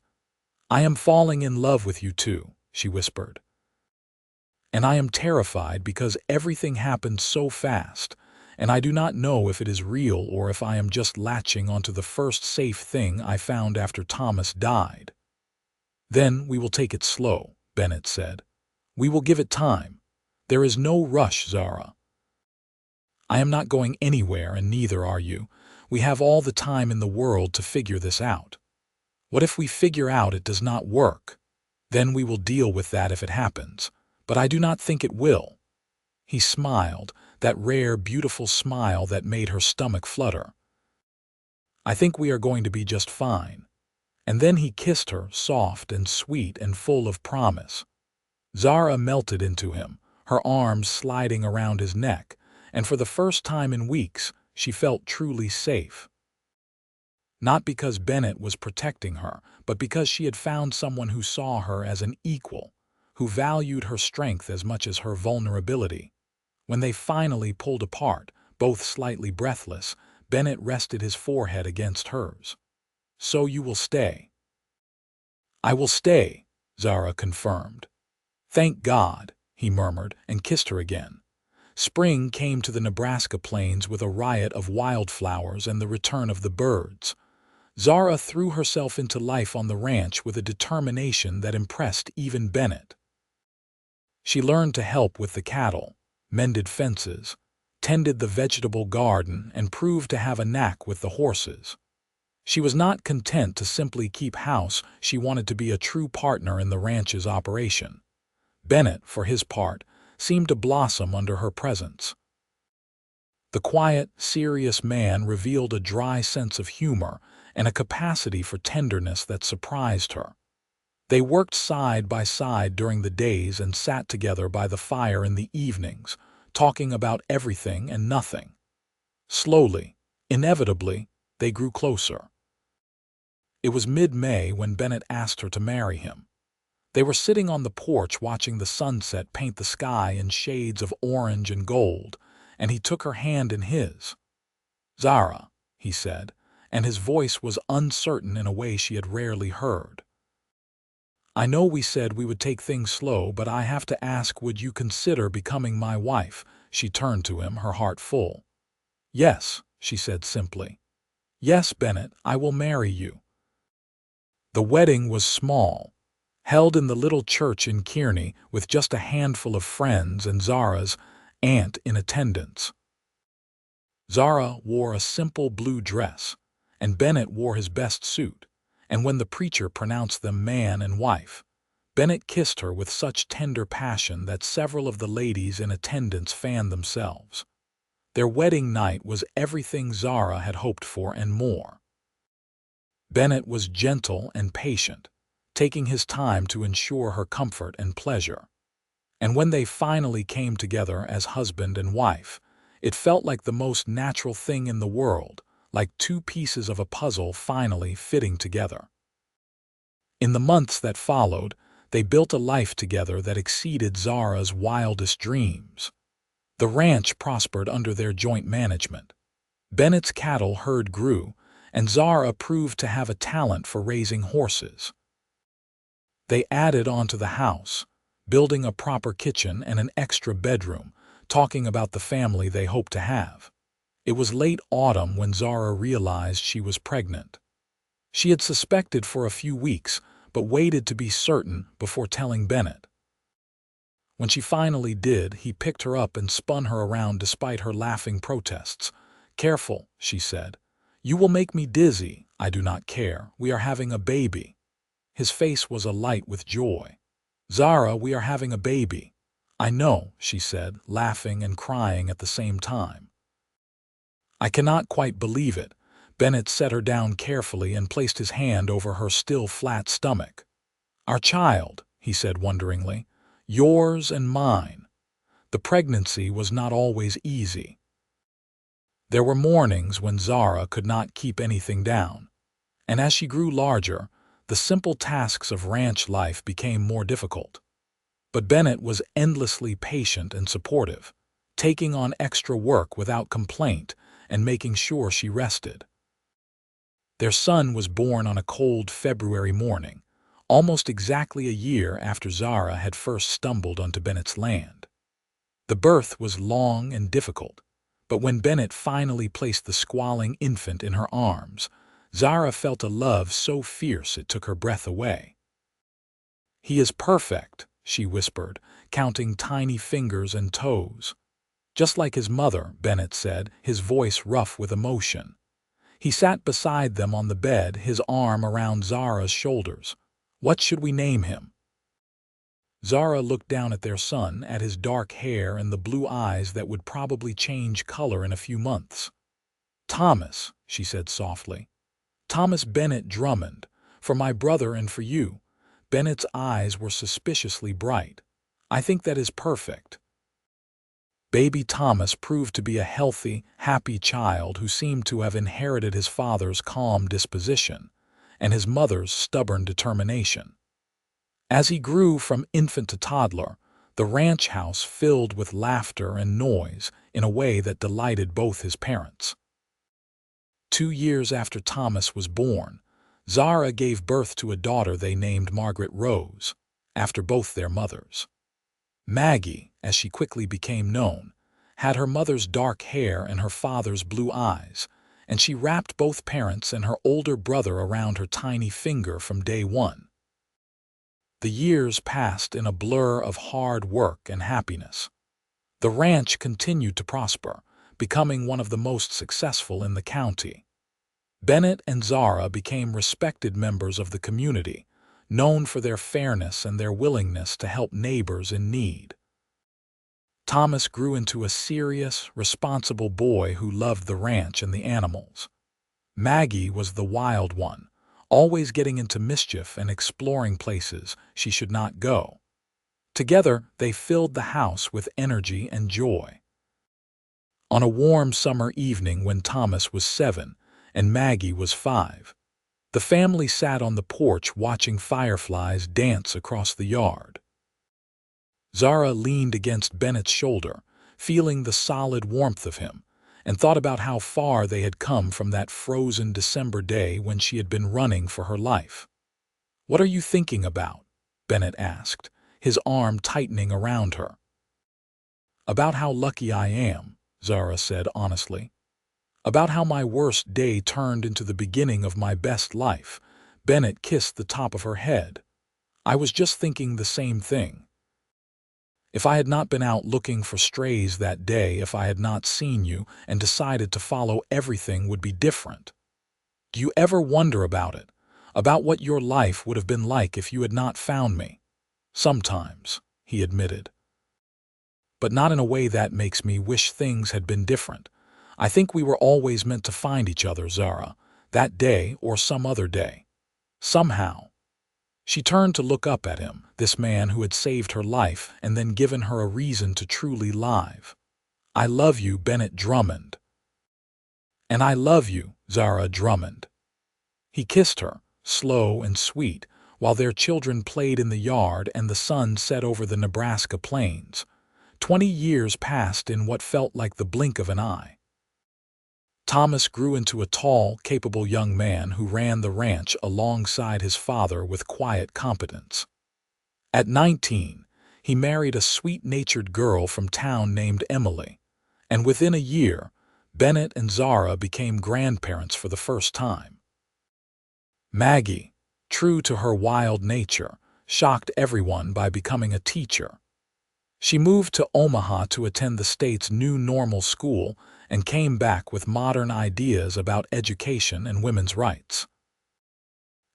I am falling in love with you too, she whispered. and I am terrified because everything happened so fast, and I do not know if it is real or if I am just latching onto the first safe thing I found after Thomas died." "Then we will take it slow," Bennett said. "We will give it time. There is no rush, Zara. I am not going anywhere, and neither are you. We have all the time in the world to figure this out. What if we figure out it does not work? Then we will deal with that if it happens, but I do not think it will." He smiled, that rare, beautiful smile that made her stomach flutter. "I think we are going to be just fine." And then he kissed her, soft and sweet and full of promise. Zara melted into him, her arms sliding around his neck, and for the first time in weeks, she felt truly safe. Not because Bennett was protecting her, but because she had found someone who saw her as an equal, who valued her strength as much as her vulnerability. When they finally pulled apart, both slightly breathless, Bennett rested his forehead against hers. "So you will stay?" "I will stay," Zara confirmed. "Thank God," he murmured and kissed her again. Spring came to the Nebraska plains with a riot of wildflowers and the return of the birds. Zara threw herself into life on the ranch with a determination that impressed even Bennett. She learned to help with the cattle, mended fences, tended the vegetable garden, and proved to have a knack with the horses. She was not content to simply keep house, she wanted to be a true partner in the ranch's operation. Bennett, for his part, seemed to blossom under her presence. The quiet, serious man revealed a dry sense of humor and a capacity for tenderness that surprised her. They worked side by side during the days and sat together by the fire in the evenings, talking about everything and nothing. Slowly, inevitably, they grew closer. It was mid-May when Bennett asked her to marry him. They were sitting on the porch watching the sunset paint the sky in shades of orange and gold, and he took her hand in his. "Zara," he said, and his voice was uncertain in a way she had rarely heard. "I know we said we would take things slow, but I have to ask, would you consider becoming my wife?" She turned to him, her heart full. "Yes," she said simply. "Yes, Bennett, I will marry you." The wedding was small, held in the little church in Kearney with just a handful of friends and Zara's aunt in attendance. Zara wore a simple blue dress, and Bennett wore his best suit, and when the preacher pronounced them man and wife, Bennett kissed her with such tender passion that several of the ladies in attendance fanned themselves. Their wedding night was everything Zara had hoped for and more. Bennett was gentle and patient, taking his time to ensure her comfort and pleasure. And when they finally came together as husband and wife, it felt like the most natural thing in the world, like two pieces of a puzzle finally fitting together. In the months that followed, they built a life together that exceeded Zara's wildest dreams. The ranch prospered under their joint management. Bennett's cattle herd grew, and Zara proved to have a talent for raising horses. They added on to the house, building a proper kitchen and an extra bedroom, talking about the family they hoped to have. It was late autumn when Zara realized she was pregnant. She had suspected for a few weeks, but waited to be certain before telling Bennett. When she finally did, he picked her up and spun her around despite her laughing protests. "Careful," she said. "You will make me dizzy." "I do not care. We are having a baby." His face was alight with joy. "Zara, we are having a baby." "I know," she said, laughing and crying at the same time. "I cannot quite believe it." Bennett set her down carefully and placed his hand over her still flat stomach. "Our child," he said wonderingly. "Yours and mine." The pregnancy was not always easy. There were mornings when Zara could not keep anything down, and as she grew larger, the simple tasks of ranch life became more difficult. But Bennett was endlessly patient and supportive, taking on extra work without complaint and making sure she rested. Their son was born on a cold February morning, almost exactly a year after Zara had first stumbled onto Bennett's land. The birth was long and difficult, but when Bennett finally placed the squalling infant in her arms, Zara felt a love so fierce it took her breath away. "He is perfect," she whispered, counting tiny fingers and toes. "Just like his mother," Bennett said, his voice rough with emotion. He sat beside them on the bed, his arm around Zara's shoulders. "What should we name him?" Zara looked down at their son, at his dark hair and the blue eyes that would probably change color in a few months. "Thomas," she said softly. "Thomas Bennett Drummond, for my brother and for you." Bennett's eyes were suspiciously bright. "I think that is perfect." Baby Thomas proved to be a healthy, happy child who seemed to have inherited his father's calm disposition and his mother's stubborn determination. As he grew from infant to toddler, the ranch house filled with laughter and noise in a way that delighted both his parents. 2 years after Thomas was born, Zara gave birth to a daughter they named Margaret Rose, after both their mothers. Maggie, as she quickly became known, had her mother's dark hair and her father's blue eyes, and she wrapped both parents and her older brother around her tiny finger from day one. The years passed in a blur of hard work and happiness. The ranch continued to prosper, becoming one of the most successful in the county. Bennett and Zara became respected members of the community, known for their fairness and their willingness to help neighbors in need. Thomas grew into a serious, responsible boy who loved the ranch and the animals. Maggie was the wild one, always getting into mischief and exploring places she should not go. Together, they filled the house with energy and joy. On a warm summer evening when Thomas was 7 and Maggie was 5, the family sat on the porch watching fireflies dance across the yard. Zara leaned against Bennett's shoulder, feeling the solid warmth of him, and thought about how far they had come from that frozen December day when she had been running for her life. "What are you thinking about?" Bennett asked, his arm tightening around her. "About how lucky I am," Zara said honestly. "About how my worst day turned into the beginning of my best life." Bennett kissed the top of her head. "I was just thinking the same thing. If I had not been out looking for strays that day, if I had not seen you and decided to follow, everything would be different. Do you ever wonder about it? About what your life would have been like if you had not found me?" "Sometimes," he admitted. "But not in a way that makes me wish things had been different. I think we were always meant to find each other, Zara, that day or some other day. Somehow." She turned to look up at him, this man who had saved her life and then given her a reason to truly live. "I love you, Bennett Drummond." "And I love you, Zara Drummond." He kissed her, slow and sweet, while their children played in the yard and the sun set over the Nebraska plains. 20 years passed in what felt like the blink of an eye. Thomas grew into a tall, capable young man who ran the ranch alongside his father with quiet competence. At 19, he married a sweet-natured girl from town named Emily, and within a year, Bennett and Zara became grandparents for the first time. Maggie, true to her wild nature, shocked everyone by becoming a teacher. She moved to Omaha to attend the state's new normal school and came back with modern ideas about education and women's rights.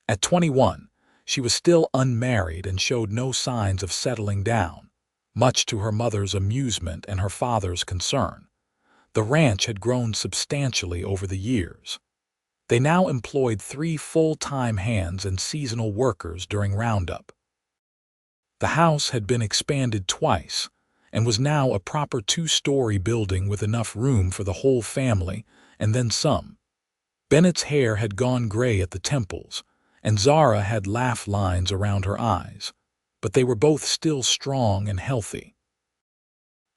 At 21, she was still unmarried and showed no signs of settling down, much to her mother's amusement and her father's concern. The ranch had grown substantially over the years. They now employed 3 full-time hands and seasonal workers during Roundup. The house had been expanded twice and was now a proper 2-story building with enough room for the whole family and then some. Bennett's hair had gone gray at the temples, and Zara had laugh lines around her eyes, but they were both still strong and healthy.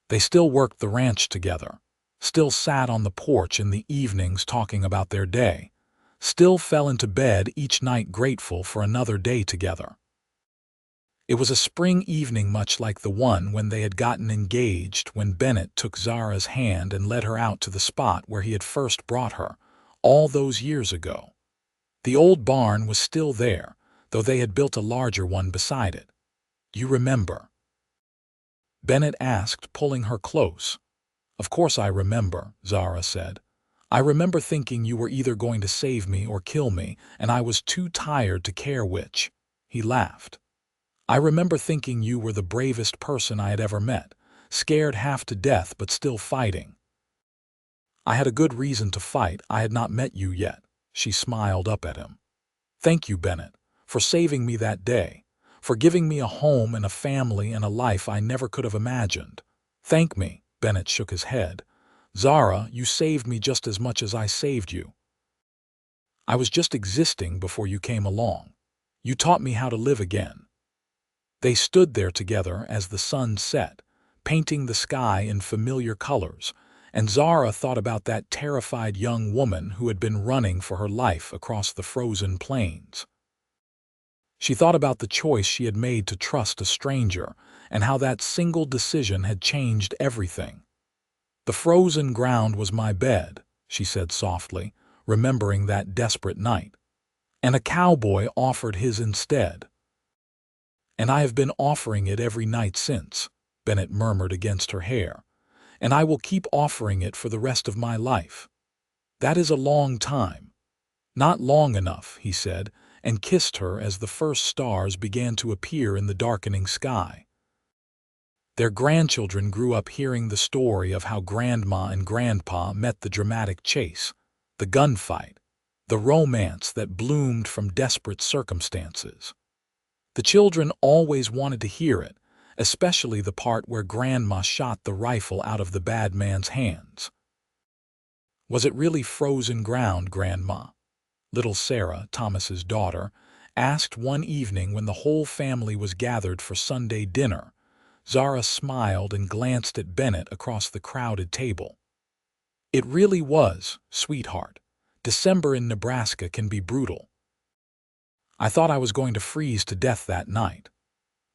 They still worked the ranch together, still sat on the porch in the evenings talking about their day, still fell into bed each night grateful for another day together. It was a spring evening much like the one when they had gotten engaged, when Bennett took Zara's hand and led her out to the spot where he had first brought her, all those years ago. The old barn was still there, though they had built a larger one beside it. "You remember?" Bennett asked, pulling her close. "Of course I remember," Zara said. "I remember thinking you were either going to save me or kill me, and I was too tired to care which." He laughed. "I remember thinking you were the bravest person I had ever met, scared half to death but still fighting." "I had a good reason to fight. I had not met you yet." She smiled up at him. "Thank you, Bennett, for saving me that day, for giving me a home and a family and a life I never could have imagined." "Thank me," Bennett shook his head. "Zara, you saved me just as much as I saved you. I was just existing before you came along. You taught me how to live again." They stood there together as the sun set, painting the sky in familiar colors, and Zara thought about that terrified young woman who had been running for her life across the frozen plains. She thought about the choice she had made to trust a stranger, and how that single decision had changed everything. "The frozen ground was my bed," she said softly, remembering that desperate night. "And a cowboy offered his instead." "And I have been offering it every night since," Bennett murmured against her hair. "And I will keep offering it for the rest of my life." "That is a long time." "Not long enough," he said, and kissed her as the first stars began to appear in the darkening sky. Their grandchildren grew up hearing the story of how Grandma and Grandpa met, the dramatic chase, the gunfight, the romance that bloomed from desperate circumstances. The children always wanted to hear it, especially the part where Grandma shot the rifle out of the bad man's hands. "Was it really frozen ground, Grandma?" little Sarah, Thomas's daughter, asked one evening when the whole family was gathered for Sunday dinner. Zara smiled and glanced at Bennett across the crowded table. "It really was, sweetheart. December in Nebraska can be brutal. I thought I was going to freeze to death that night.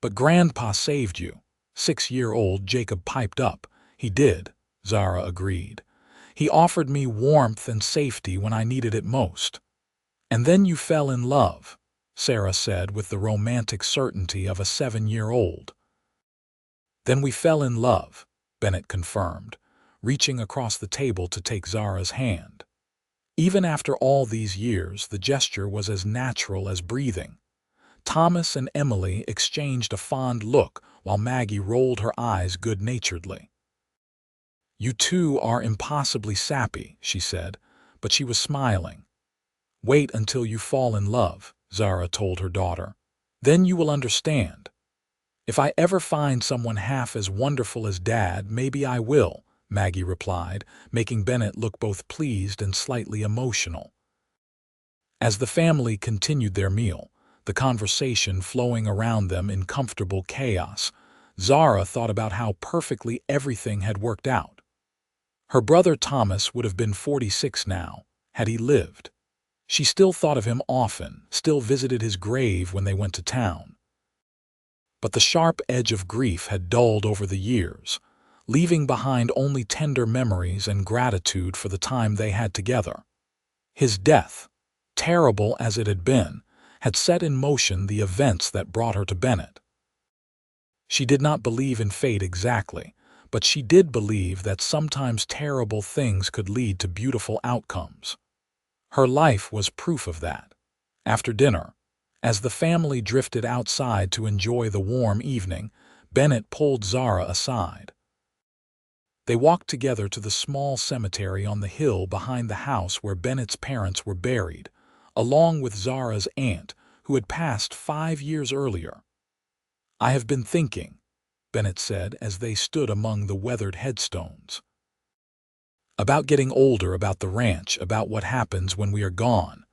But Grandpa saved you," 6-year-old Jacob piped up. "He did," Zara agreed. "He offered me warmth and safety when I needed it most." "And then you fell in love," Sarah said with the romantic certainty of a 7-year-old. "Then we fell in love," Bennett confirmed, reaching across the table to take Zara's hand. Even after all these years, the gesture was as natural as breathing. Thomas and Emily exchanged a fond look while Maggie rolled her eyes good-naturedly. "You two are impossibly sappy," she said, but she was smiling. "Wait until you fall in love," Zara told her daughter. "Then you will understand. If I ever find someone half as wonderful as Dad, maybe I will," Maggie replied, making Bennett look both pleased and slightly emotional. As the family continued their meal, the conversation flowing around them in comfortable chaos, Zara thought about how perfectly everything had worked out. Her brother Thomas would have been 46 now, had he lived. She still thought of him often, still visited his grave when they went to town. But the sharp edge of grief had dulled over the years, leaving behind only tender memories and gratitude for the time they had together. His death, terrible as it had been, had set in motion the events that brought her to Bennett. She did not believe in fate exactly, but she did believe that sometimes terrible things could lead to beautiful outcomes. Her life was proof of that. After dinner, as the family drifted outside to enjoy the warm evening, Bennett pulled Zara aside. They walked together to the small cemetery on the hill behind the house where Bennett's parents were buried, along with Zara's aunt, who had passed 5 years earlier. "I have been thinking," Bennett said as they stood among the weathered headstones. "About getting older, about the ranch, about what happens when we are gone."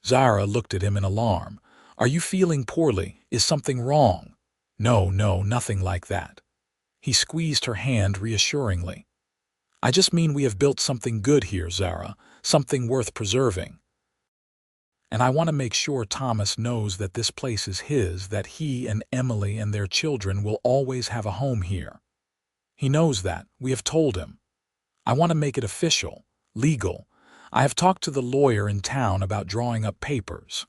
Zara looked at him in alarm. "Are you feeling poorly? Is something wrong?" "No, nothing like that." He squeezed her hand reassuringly. "I just mean we have built something good here, Zara, something worth preserving." And I want to make sure Thomas knows that this place is his, that he and Emily and their children will always have a home here. He knows that. We have told him. I want to make it official, legal. I have talked to the lawyer in town about drawing up papers.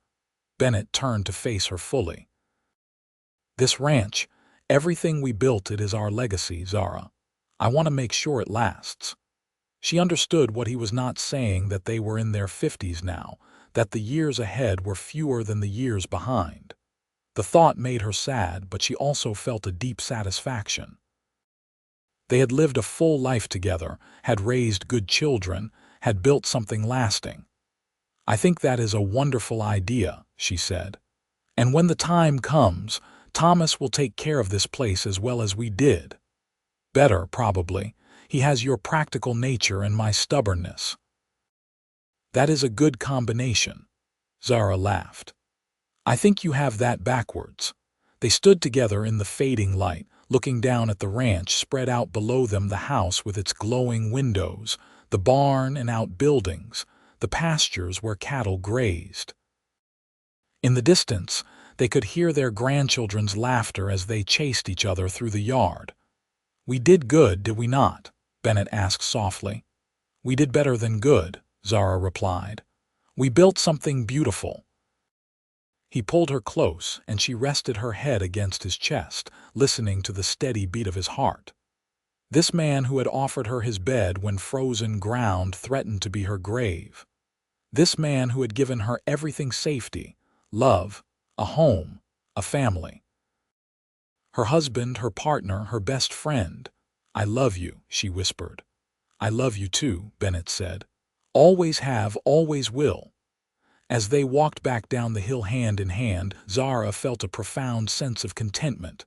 Bennett turned to face her fully. This ranch, everything we built, it is our legacy, Zara. I want to make sure it lasts. She understood what he was not saying, that they were in their 50s now, that the years ahead were fewer than the years behind. The thought made her sad, but she also felt a deep satisfaction. They had lived a full life together, had raised good children, had built something lasting. I think that is a wonderful idea, she said. And when the time comes, Thomas will take care of this place as well as we did. Better, probably. He has your practical nature and my stubbornness. That is a good combination. Zara laughed. I think you have that backwards. They stood together in the fading light, looking down at the ranch spread out below them, the house with its glowing windows, the barn and outbuildings, the pastures where cattle grazed. In the distance, they could hear their grandchildren's laughter as they chased each other through the yard. We did good, did we not? Bennett asked softly. We did better than good, Zara replied. We built something beautiful. He pulled her close, and she rested her head against his chest, listening to the steady beat of his heart. This man who had offered her his bed when frozen ground threatened to be her grave. This man who had given her everything: safety, love, a home, a family. Her husband, her partner, her best friend. I love you, she whispered. I love you too, Bennett said. Always have, always will. As they walked back down the hill hand in hand, Zara felt a profound sense of contentment.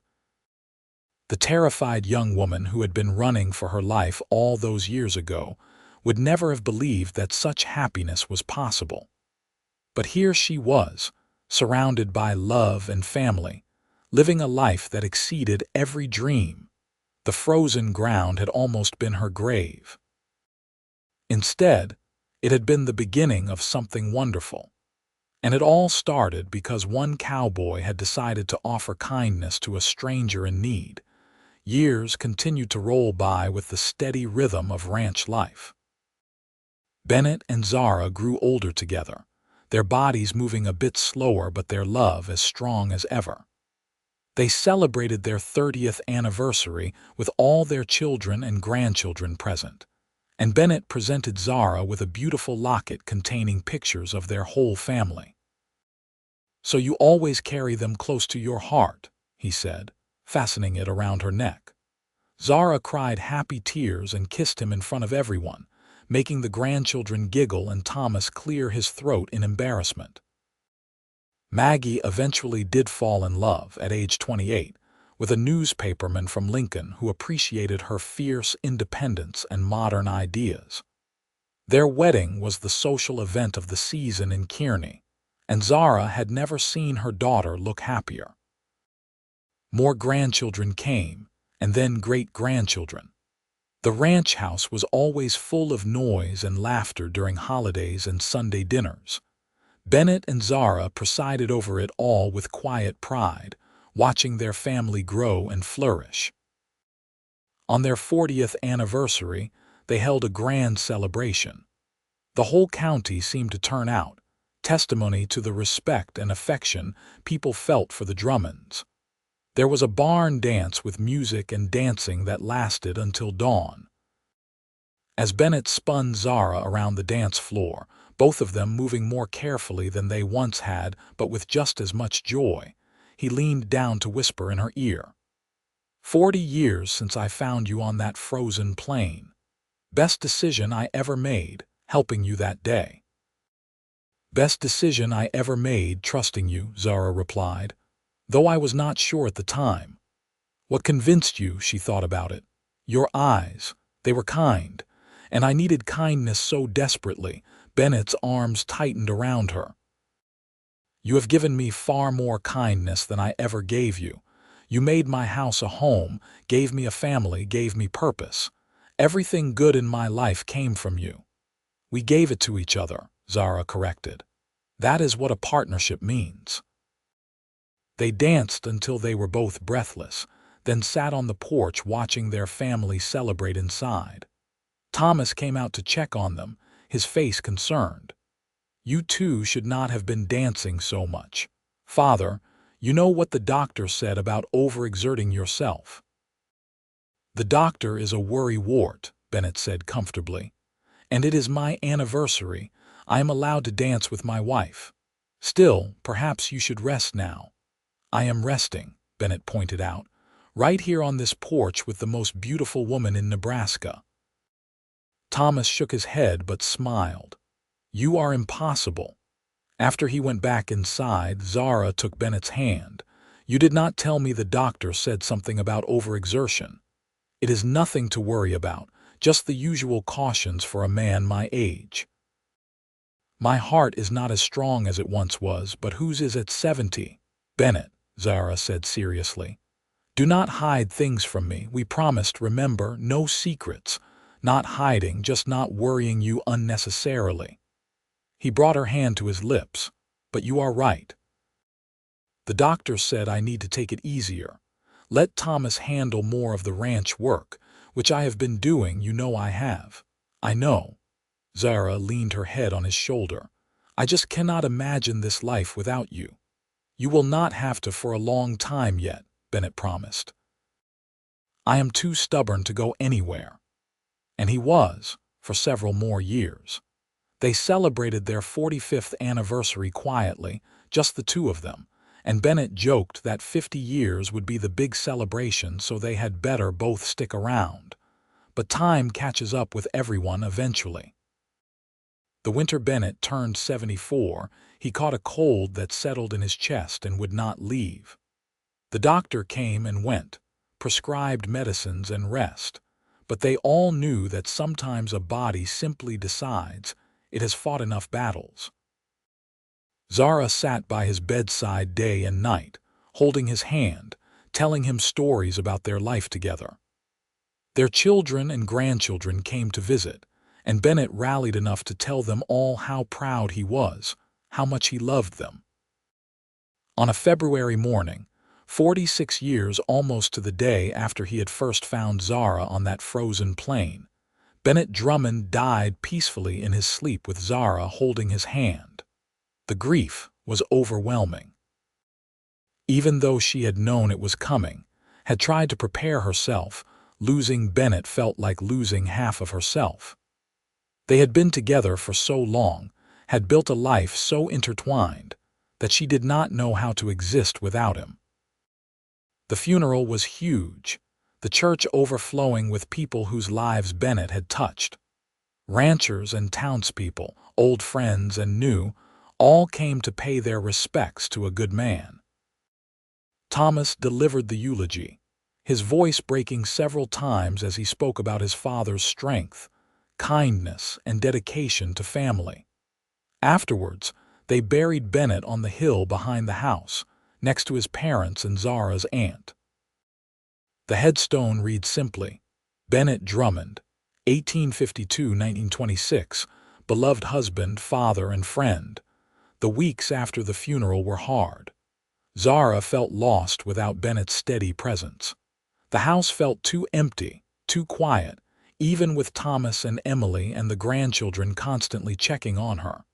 The terrified young woman who had been running for her life all those years ago would never have believed that such happiness was possible. But here she was, surrounded by love and family, living a life that exceeded every dream. The frozen ground had almost been her grave. Instead, it had been the beginning of something wonderful. And it all started because one cowboy had decided to offer kindness to a stranger in need. Years continued to roll by with the steady rhythm of ranch life. Bennett and Zara grew older together, their bodies moving a bit slower but their love as strong as ever. They celebrated their 30th anniversary with all their children and grandchildren present, and Bennett presented Zara with a beautiful locket containing pictures of their whole family. So you always carry them close to your heart, he said, fastening it around her neck. Zara cried happy tears and kissed him in front of everyone, making the grandchildren giggle and Thomas clear his throat in embarrassment. Maggie eventually did fall in love at age 28 with a newspaperman from Lincoln who appreciated her fierce independence and modern ideas. Their wedding was the social event of the season in Kearney, and Zara had never seen her daughter look happier. More grandchildren came, and then great-grandchildren. The ranch house was always full of noise and laughter during holidays and Sunday dinners. Bennett and Zara presided over it all with quiet pride, watching their family grow and flourish. On their 40th anniversary, they held a grand celebration. The whole county seemed to turn out, testimony to the respect and affection people felt for the Drummonds. There was a barn dance with music and dancing that lasted until dawn. As Bennett spun Zara around the dance floor, both of them moving more carefully than they once had, but with just as much joy, he leaned down to whisper in her ear. 40 years since I found you on that frozen plain. Best decision I ever made, helping you that day. Best decision I ever made, trusting you, Zara replied, though I was not sure at the time. What convinced you? She thought about it. Your eyes. They were kind, and I needed kindness so desperately. Bennett's arms tightened around her. You have given me far more kindness than I ever gave you. You made my house a home, gave me a family, gave me purpose. Everything good in my life came from you. We gave it to each other, Zara corrected. That is what a partnership means. They danced until they were both breathless, then sat on the porch watching their family celebrate inside. Thomas came out to check on them, his face concerned. "You two should not have been dancing so much. Father, you know what the doctor said about overexerting yourself." "The doctor is a worrywart," Bennett said comfortably. "And it is my anniversary. I am allowed to dance with my wife. Still, perhaps you should rest now." "I am resting," Bennett pointed out, "right here on this porch with the most beautiful woman in Nebraska." Thomas shook his head but smiled. "You are impossible." After he went back inside, Zara took Bennett's hand. "You did not tell me the doctor said something about overexertion." "It is nothing to worry about, just the usual cautions for a man my age." "My heart is not as strong as it once was, but whose is at 70? "Bennett," Zara said seriously, "do not hide things from me. We promised, remember, no secrets. Not hiding, just not worrying you unnecessarily." He brought her hand to his lips. "But you are right. The doctor said I need to take it easier. Let Thomas handle more of the ranch work, which I have been doing, you know I have." "I know." Zara leaned her head on his shoulder. "I just cannot imagine this life without you." "You will not have to for a long time yet," Bennett promised. "I am too stubborn to go anywhere." And he was, for several more years. They celebrated their 45th anniversary quietly, just the two of them, and Bennett joked that 50 years would be the big celebration, so they had better both stick around. But time catches up with everyone eventually. The winter Bennett turned 74, he caught a cold that settled in his chest and would not leave. The doctor came and went, prescribed medicines and rest, but they all knew that sometimes a body simply decides it has fought enough battles. Zara sat by his bedside day and night, holding his hand, telling him stories about their life together. Their children and grandchildren came to visit, and Bennett rallied enough to tell them all how proud he was, how much he loved them. On a February morning, 46 years almost to the day after he had first found Zara on that frozen plain, Bennett Drummond died peacefully in his sleep with Zara holding his hand. The grief was overwhelming. Even though she had known it was coming, had tried to prepare herself, losing Bennett felt like losing half of herself. They had been together for so long, had built a life so intertwined, that she did not know how to exist without him. The funeral was huge, the church overflowing with people whose lives Bennett had touched. Ranchers and townspeople, old friends and new, all came to pay their respects to a good man. Thomas delivered the eulogy, his voice breaking several times as he spoke about his father's strength, kindness, and dedication to family. Afterwards, they buried Bennett on the hill behind the house, next to his parents and Zara's aunt. The headstone reads simply, "Bennett Drummond, 1852–1926, beloved husband, father, and friend." The weeks after the funeral were hard. Zara felt lost without Bennett's steady presence. The house felt too empty, too quiet, even with Thomas and Emily and the grandchildren constantly checking on her.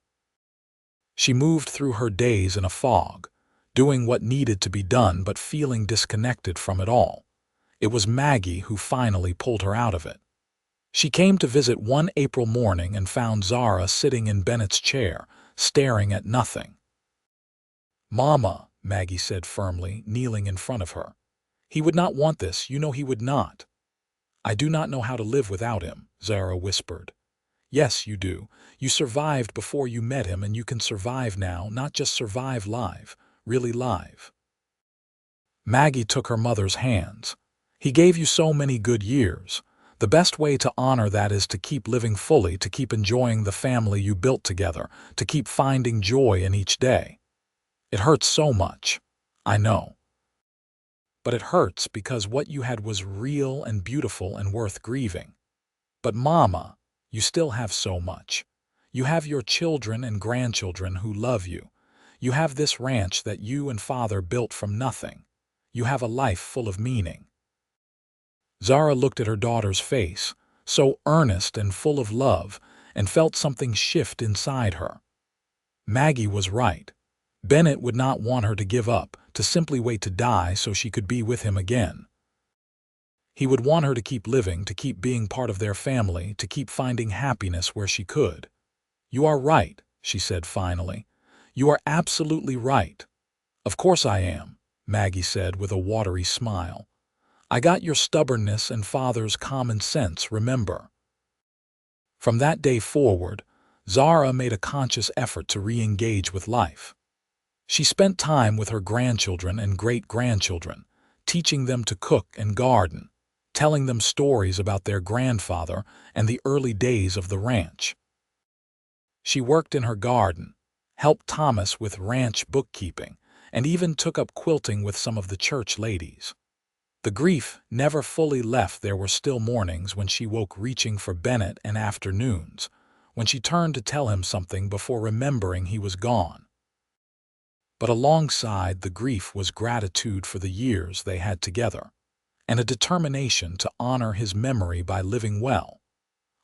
She moved through her days in a fog, doing what needed to be done but feeling disconnected from it all. It was Maggie who finally pulled her out of it. She came to visit one April morning and found Zara sitting in Bennett's chair, staring at nothing. "Mama," Maggie said firmly, kneeling in front of her. "He would not want this, you know he would not." "I do not know how to live without him," Zara whispered. "Yes, you do. You survived before you met him, and you can survive now, not just survive live, really live." Maggie took her mother's hands. "He gave you so many good years. The best way to honor that is to keep living fully, to keep enjoying the family you built together, to keep finding joy in each day. It hurts so much, I know. But it hurts because what you had was real and beautiful and worth grieving. But Mama, you still have so much. You have your children and grandchildren who love you. You have this ranch that you and father built from nothing. You have a life full of meaning." Zara looked at her daughter's face, so earnest and full of love, and felt something shift inside her. Maggie was right. Bennett would not want her to give up, to simply wait to die so she could be with him again. He would want her to keep living, to keep being part of their family, to keep finding happiness where she could. "You are right," she said finally. "You are absolutely right." "Of course I am," Maggie said with a watery smile. "I got your stubbornness and father's common sense, remember." From that day forward, Zara made a conscious effort to re-engage with life. She spent time with her grandchildren and great-grandchildren, teaching them to cook and garden, telling them stories about their grandfather and the early days of the ranch. She worked in her garden, helped Thomas with ranch bookkeeping, and even took up quilting with some of the church ladies. The grief never fully left. There were still mornings when she woke reaching for Bennett and afternoons, when she turned to tell him something before remembering he was gone. But alongside the grief was gratitude for the years they had together, and a determination to honor his memory by living well.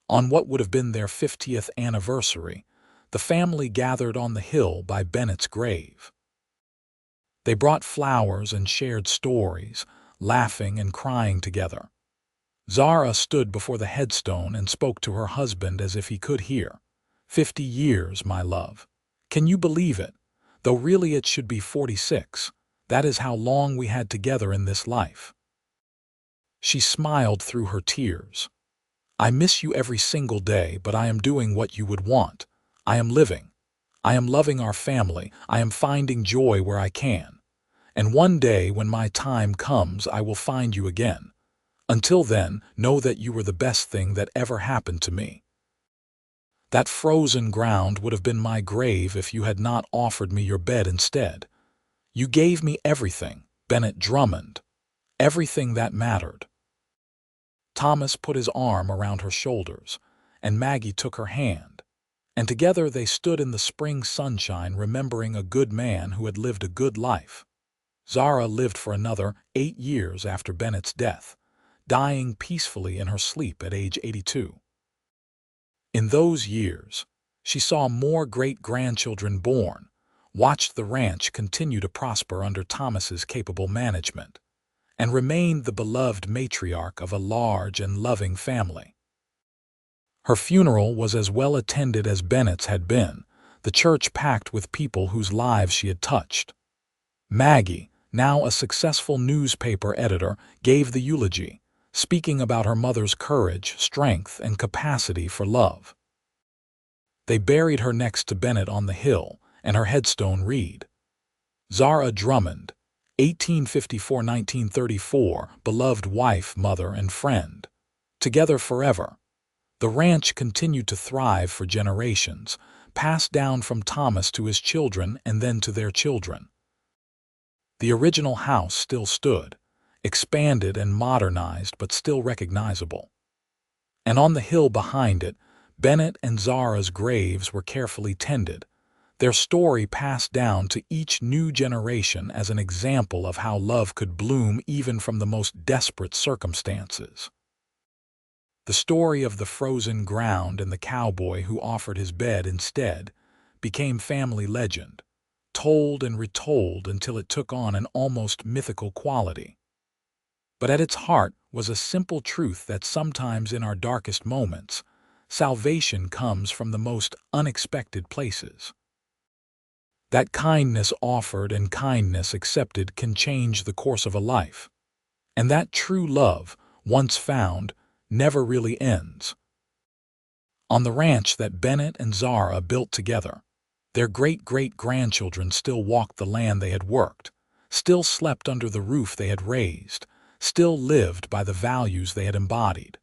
On what would have been their 50th anniversary, the family gathered on the hill by Bennett's grave. They brought flowers and shared stories, laughing and crying together. Zara stood before the headstone and spoke to her husband as if he could hear. 50 years, my love. Can you believe it? Though really it should be 46. That is how long we had together in this life." She smiled through her tears. "I miss you every single day, but I am doing what you would want. I am living. I am loving our family. I am finding joy where I can. And one day when my time comes, I will find you again. Until then, know that you were the best thing that ever happened to me. That frozen ground would have been my grave if you had not offered me your bed instead. You gave me everything, Bennett Drummond. Everything that mattered." Thomas put his arm around her shoulders, and Maggie took her hand, and together they stood in the spring sunshine remembering a good man who had lived a good life. Zara lived for another 8 years after Bennett's death, dying peacefully in her sleep at age 82. In those years, she saw more great-grandchildren born, watched the ranch continue to prosper under Thomas's capable management, and remained the beloved matriarch of a large and loving family. Her funeral was as well attended as Bennett's had been, the church packed with people whose lives she had touched. Maggie, now a successful newspaper editor, gave the eulogy, speaking about her mother's courage, strength, and capacity for love. They buried her next to Bennett on the hill, and her headstone read, "Zara Drummond, 1854–1934, beloved wife, mother, and friend. Together forever." The ranch continued to thrive for generations, passed down from Thomas to his children and then to their children. The original house still stood, expanded and modernized but still recognizable. And on the hill behind it, Bennett and Zara's graves were carefully tended, their story passed down to each new generation as an example of how love could bloom even from the most desperate circumstances. The story of the frozen ground and the cowboy who offered his bed instead became family legend, told and retold until it took on an almost mythical quality. But at its heart was a simple truth that sometimes in our darkest moments, salvation comes from the most unexpected places. That kindness offered and kindness accepted can change the course of a life. And that true love, once found, never really ends. On the ranch that Bennett and Zara built together, their great-great-grandchildren still walked the land they had worked, still slept under the roof they had raised, still lived by the values they had embodied.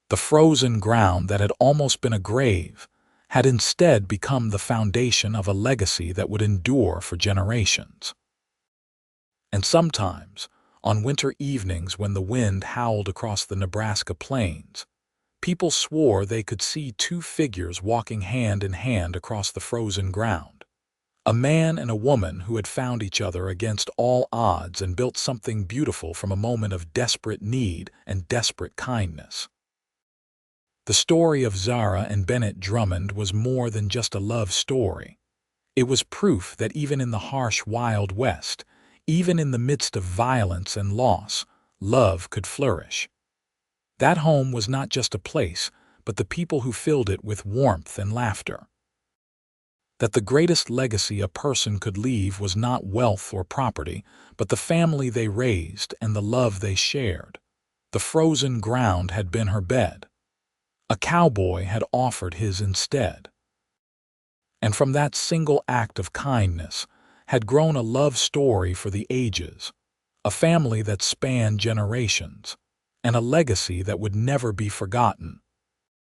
The frozen ground that had almost been a grave had instead become the foundation of a legacy that would endure for generations. And sometimes, on winter evenings when the wind howled across the Nebraska plains, People swore they could see two figures walking hand in hand across the frozen ground. A man and a woman who had found each other against all odds and built something beautiful from a moment of desperate need and desperate kindness. The story of Zara and Bennett Drummond was more than just a love story. It was proof that even in the harsh Wild West, even in the midst of violence and loss, love could flourish. That home was not just a place, but the people who filled it with warmth and laughter. That the greatest legacy a person could leave was not wealth or property, but the family they raised and the love they shared. The frozen ground had been her bed. A cowboy had offered his instead. And from that single act of kindness had grown a love story for the ages, a family that spanned generations, and a legacy that would never be forgotten.